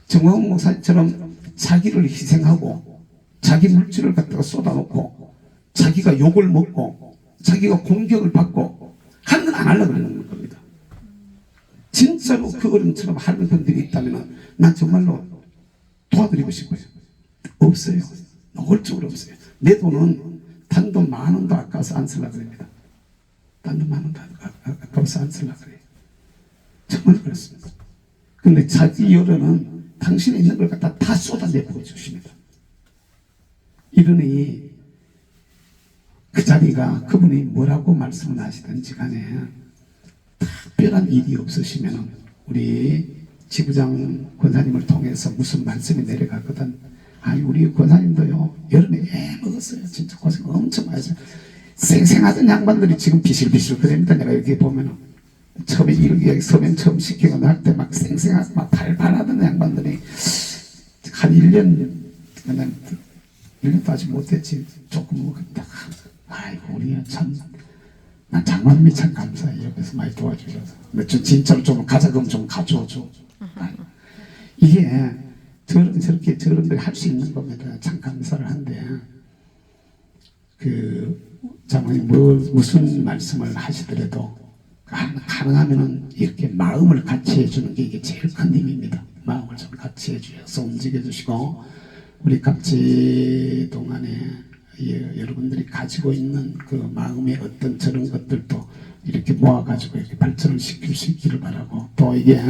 정광훈 목사님처럼 자기를 희생하고 자기 물질을 갖다가 쏟아놓고 자기가 욕을 먹고 자기가 공격을 받고 하는 건 안 하려고 그러는 겁니다. 진짜로 그 어른처럼 하는 분들이 있다면 난 정말로 도와드리고 싶어요. 없어요. 노골적으로 없어요. 내 돈은 단돈 10,000원도 아까워서 안 쓰려고 합니다. 단돈 10,000원도 아까워서 안 쓰려고 그래요. 정말 그렇습니다. 근데 자기 여론은 당신이 있는 걸 갖다 다 쏟아내 보여주십니다. 이러니 그 자리가 그분이 뭐라고 말씀을 하시든지 간에 특별한 일이 없으시면 우리 지부장 권사님을 통해서 무슨 말씀이 내려갔거든. 아니 우리 권사님도요 여름에 먹었어요. 진짜 고생 엄청 많이 했어요. 생생하던 양반들이 지금 비실비실 그럽니다. 내가 이렇게 보면은 처음에 이렇게 서면 처음 시키고 날 때 막 생생하고 막 발발하던 양반들이 한 1년 그냥 1년도 아직 못했지. 조금 먹었다. 아이고 우리는 참 난 장관님이 참 감사해요. 옆에서 많이 도와주셔서. 근데 진짜로 좀 가자 그럼 좀 가져오죠. 이게 저렇게 저런들 할 수 있는 겁니다. 참 감사를 한데 그 장관님 무슨 말씀을 하시더라도 가능하면은 이렇게 마음을 같이 해주는 게 이게 제일 큰 힘입니다. 마음을 좀 같이 해주셔서 움직여주시고 우리 각지 동안에 여러분들이 가지고 있는 그 마음의 어떤 저런 것들도 이렇게 모아가지고 이렇게 발전을 시킬 수 있기를 바라고 또 이게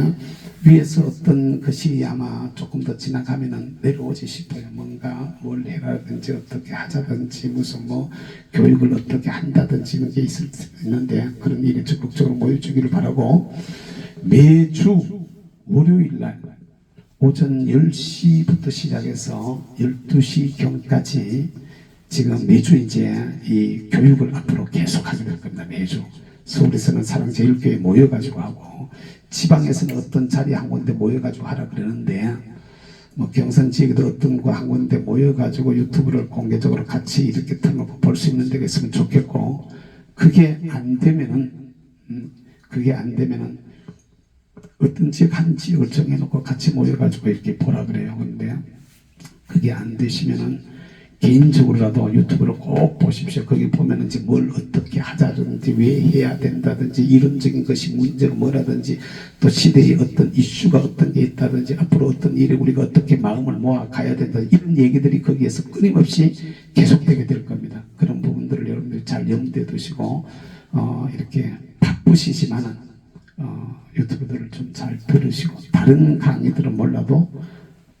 위에서 어떤 것이 아마 조금 더 지나가면은 내려오지 싶어요. 뭔가 뭘 해라든지 어떻게 하자든지 무슨 뭐 교육을 어떻게 한다든지 이런 게 있을 수 있는데 그런 일에 적극적으로 모여주기를 바라고 매주 월요일날 오전 10시부터 시작해서 12시경까지 지금 매주 이제 이 교육을 앞으로 계속하게 될 겁니다. 매주 서울에서는 사랑제일교회 모여가지고 하고 지방에서는 어떤 자리 한 군데 모여가지고 하라 그러는데 뭐 경산 지역에도 어떤 거 한 군데 모여가지고 유튜브를 공개적으로 같이 이렇게 틀어놓고 볼 수 있는 데가 있으면 좋겠고 그게 안 되면은 어떤 지역 한 지역을 정해놓고 같이 모여가지고 이렇게 보라 그래요. 근데 그게 안 되시면은 개인적으로라도 유튜브를 꼭 보십시오. 거기 보면은 이제 뭘 어떻게 하자든지 왜 해야 된다든지 이론적인 것이 문제가 뭐라든지 또 시대의 어떤 이슈가 어떤 게 있다든지 앞으로 어떤 일에 우리가 어떻게 마음을 모아 가야 된다 이런 얘기들이 거기에서 끊임없이 계속되게 될 겁니다. 그런 부분들을 여러분들이 잘 염두에 두시고 이렇게 바쁘시지만은 유튜브들을 좀 잘 들으시고 다른 강의들은 몰라도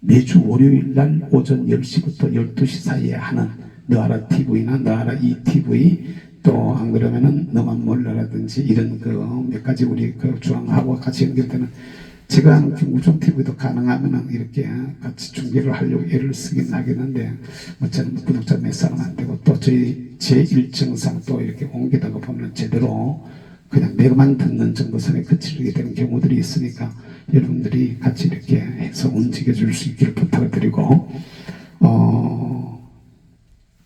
매주 월요일날 오전 10시부터 12시 사이에 하는 너하라 TV나 너하라 ETV 또 안 그러면은 너만 몰라라든지 이런 그 몇 가지 우리 그 중앙하고 같이 연결되는 제가 하는 우정 TV도 가능하면은 이렇게 같이 중계를 하려고 애를 쓰긴 하겠는데 뭐 저는 구독자 몇 사람 안 되고 또 제 일정상 또 이렇게 옮기다가 보면 제대로 그냥 내가만 듣는 정도 선에 그치게 되는 경우들이 있으니까 여러분들이 같이 이렇게 해서 움직여 줄 수 있기를 부탁을 드리고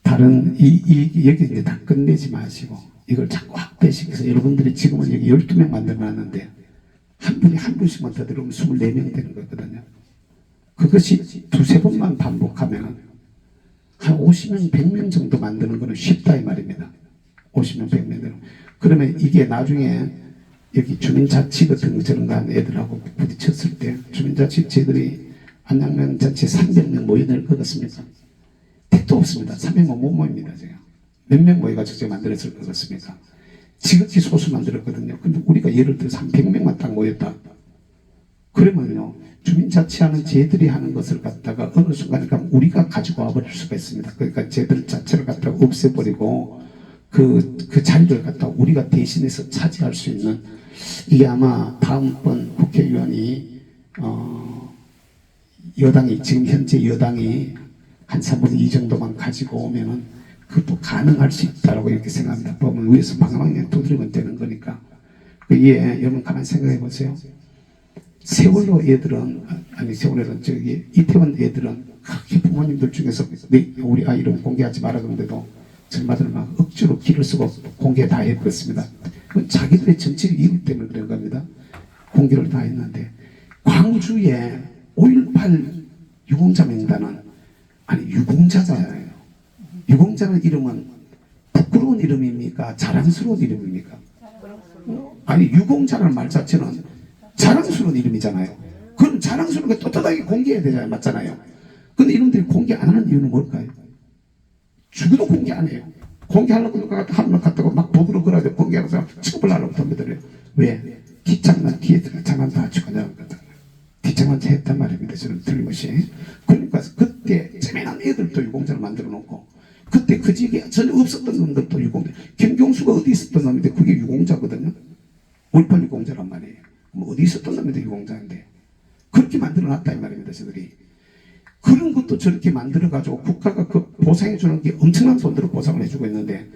다른 여기 이제 다 끝내지 마시고 이걸 자꾸 확대시켜서 여러분들이 지금은 여기 12명 만들어놨는데 한 분이 한 분씩만 더 들어오면 24명 되는 거거든요. 그것이 두세 번만 반복하면 한 50명, 100명 정도 만드는 거는 쉽다 이 말입니다. 50명, 100명. 그러면 이게 나중에 여기 주민자치 같은 거 저런 거 하는 애들하고 부딪혔을 때 주민자치 쟤들이 안양면 자체 300명 모여낼 것 같습니까? 택도 없습니다. 300명 못 모입니다. 제가. 몇 명 모여가지고 제가 만들었을 것 같습니까? 지극히 소수 만들었거든요. 근데 우리가 예를 들어서 한 100명만 딱 모였다. 그러면요. 주민자치하는 쟤들이 하는 것을 갖다가 어느 순간에 가면 우리가 가지고 와버릴 수가 있습니다. 그러니까 쟤들 자체를 갖다가 없애버리고 그 자리를 갖다 우리가 대신해서 차지할 수 있는 이게 아마 다음번 국회의원이 여당이 지금 현재 여당이 한 3분의 2 정도만 가지고 오면은 그것도 가능할 수 있다라고 이렇게 생각합니다. 보면 위에서 방망이에 두드리면 되는 거니까 그게 여러분 가만히 생각해 보세요. 세월호 애들은 아니 세월호는 저기 이태원 애들은 그렇게 부모님들 중에서 우리 아이 이름 공개하지 마라 그런데도 전마들 막 억지로 길을 쓰고 공개 다 해버렸습니다. 그건 자기들의 정치적 이유 때문에 그런 겁니다. 공개를 다 했는데 광주에 5.18 유공자 명단은 아니 유공자잖아요. 유공자는 이름은 부끄러운 이름입니까? 자랑스러운 이름입니까? 아니 유공자라는 말 자체는 자랑스러운 이름이잖아요. 그럼 자랑스러운 게 떳떳하게 공개해야 되잖아요. 맞잖아요. 근데 이놈들이 공개 안 하는 이유는 뭘까요? 죽어도 공개 안 해요. 공개하려고 하면 갔다가 막 법으로 걸어야 공개하면서 취급을 하려고 덤벼들어요. 왜? 뒷장난 뒤에 장난 다 죽어나간 거다. 뒷장난 했단 말입니다. 저는 틀림없이. 그러니까 그때 재미난 애들도 유공자를 만들어 놓고 그때 그 지역에 전혀 없었던 놈들도 유공자. 김경수가 어디 있었던 놈인데 그게 유공자거든요. 5.18 유공자란 말이에요. 뭐 어디 있었던 놈인데 유공자인데 그렇게 만들어 놨다 이 말입니다. 저들이 그런 것도 저렇게 만들어 가지고 국가가 그 보상해 주는 게 엄청난 돈들을 보상을 해주고 있는데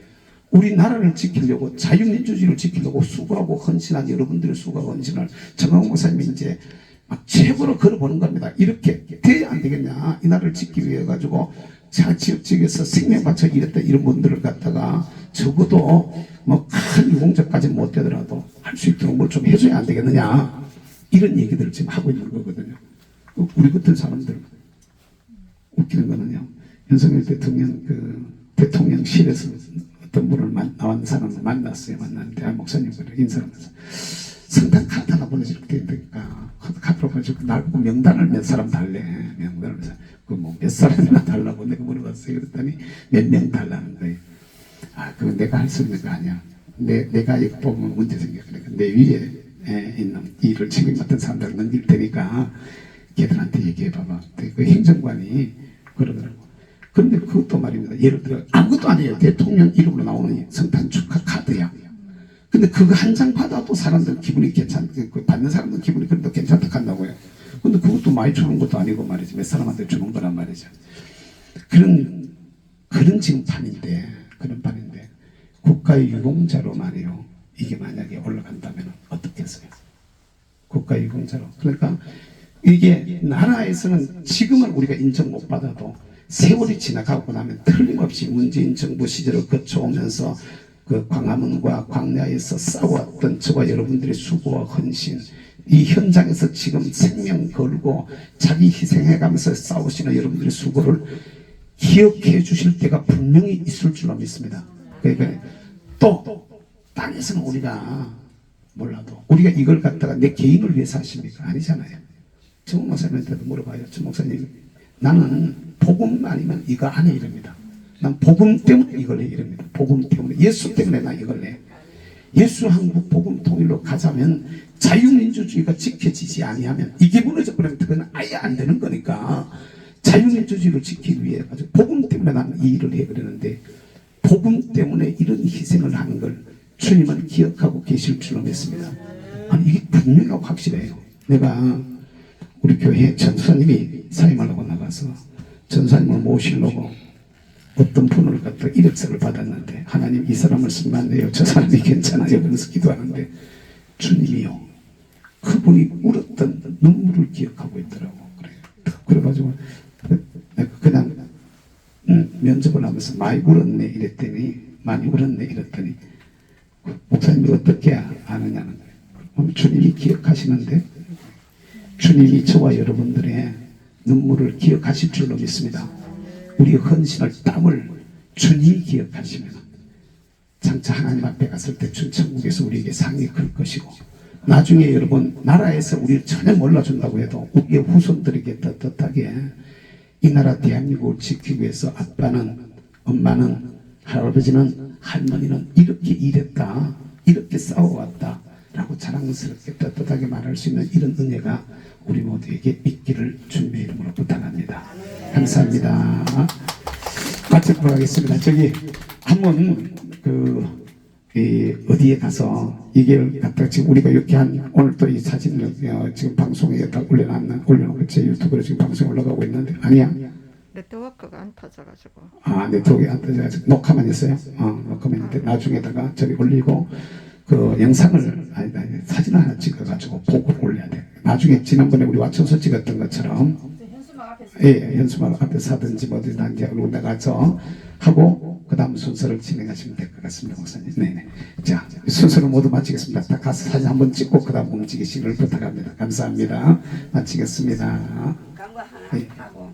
우리나라를 지키려고 자유민주주의를 지키려고 수고하고 헌신한 여러분들의 수고하고 헌신을 정광훈 목사님이 이제 막 최고로 걸어보는 겁니다. 이렇게 돼야 안 되겠냐. 이 나라를 지키기 위해 가지고 자 지역에서 생명 바쳐 일했던 이런 분들을 갖다가 적어도 뭐 큰 유공자까지 못 되더라도 할 수 있도록 뭘 좀 해줘야 안 되겠느냐. 이런 얘기들을 지금 하고 있는 거거든요. 우리 같은 사람들 웃기는 거는요. 윤석열 대통령 그 대통령실에서 어떤 분을 나온 사람을 만났어요. 만났는데 목사님 그래 인사하면서 성당 카드 하나 보내줄 때 되니까 카드로 보내주고 날 보고 명단을 몇 사람 달래. 명단을 그 몇 사람이나 달라고 내가 물어봤어요. 그랬더니 몇 명 달라는 거예요. 아 그건 내가 할 수 있는 거 아니야. 내가 이거 보면 문제 생겨. 그러니까 내 위에 있는 일을 책임 맡은 사람들 넘길 테니까 걔들한테 얘기해 봐봐. 그 행정관이 그러더라고. 그런데 그것도 말입니다. 예를 들어 아무것도 아니에요. 대통령 이름으로 나오는 성탄 축하 카드야. 근데 그거 한 장 받아도 사람들 기분이 그 받는 사람들 기분이 그래도 괜찮다 한다고요. 근데 그것도 많이 주는 것도 아니고 말이지. 몇 사람한테 주는 거란 말이죠. 그런 지금 판인데, 그런 판인데, 국가의 유공자로 말이요. 이게 만약에 올라간다면 어떻겠어요? 국가의 유공자로. 그러니까 이게 나라에서는 지금은 우리가 인정 못 받아도 세월이 지나가고 나면 틀림없이 문재인 정부 시절을 거쳐오면서 그 광화문과 광야에서 싸워왔던 저와 여러분들의 수고와 헌신, 이 현장에서 지금 생명 걸고 자기 희생해가면서 싸우시는 여러분들의 수고를 기억해 주실 때가 분명히 있을 줄로 믿습니다. 그러니까 또 땅에서는 우리가 몰라도 우리가 이걸 갖다가 내 개인을 위해서 하십니까? 아니잖아요. 정 목사님한테도 물어봐요. 정 목사님, 나는 복음 아니면 이거 안 해 이럽니다. 난 복음 때문에 이걸 해 이럽니다. 복음 때문에, 예수 때문에 나 이걸 해. 예수 한국 복음 통일로 가자면 자유민주주의가 지켜지지 아니하면 이게 무너져 버리면 그건 아예 안 되는 거니까 자유민주주의를 지키기 위해 가지고 복음 때문에 나는 이 일을 해 그러는데 복음 때문에 이런 희생을 하는 걸 주님은 기억하고 계실 줄로 믿습니다. 아니 이게 분명하고 확실해요. 내가 우리 교회 전사님이 사임하려고 나가서 전사님을 모시려고 어떤 분을 갖다 이력서를 받았는데 하나님 이 사람을 쓰면 안 돼요. 저 사람이 괜찮아요. 그래서 기도하는데 주님이요. 그분이 울었던 눈물을 기억하고 있더라고. 그래가지고 내가 그냥 면접을 하면서 많이 울었네 이랬더니 많이 울었네 이랬더니 목사님이 어떻게 아느냐는 거예요. 주님이 기억하시는데 주님이 저와 여러분들의 눈물을 기억하실 줄로 믿습니다. 우리의 헌신을 땀을 주님이 기억하시면 장차 하나님 앞에 갔을 때 천국에서 우리에게 상이 클 것이고 나중에 여러분 나라에서 우리를 전혀 몰라준다고 해도 우리의 후손들에게 떳떳하게 이 나라 대한민국을 지키기 위해서 아빠는 엄마는 할아버지는 할머니는 이렇게 일했다 이렇게 싸워왔다 라고 자랑스럽게 떳떳하게 말할 수 있는 이런 은혜가 우리 모두에게 있기를 주님의 이름으로 부탁합니다. 감사합니다. 마치도록 하겠습니다. 저기 한번 어디에 가서 이게 갖다가 지금 우리가 이렇게 한 오늘 또 이 사진을 지금 방송에 다 올려놓고 제 유튜브로 지금 방송에 올라가고 있는데 아니야? 네트워크가 안 터져가지고. 아 네트워크가 안 터져가지고 녹화만 했어요? 녹화만 했는데 나중에다가 저기 올리고 그 영상을 아니 사진 하나 찍어가지고 보고 올려야 돼. 나중에 지난번에 우리 와천소 찍었던 것처럼 현수막 앞에서 하든지 뭐든 단지 나가서 하고 그 다음 순서를 진행하시면 될 것 같습니다. 목사님. 네네. 자 순서를 모두 마치겠습니다. 다 가서 사진 한번 찍고 그 다음 움직이시기를 부탁합니다. 감사합니다. 마치겠습니다. 광고 하나 네. 하고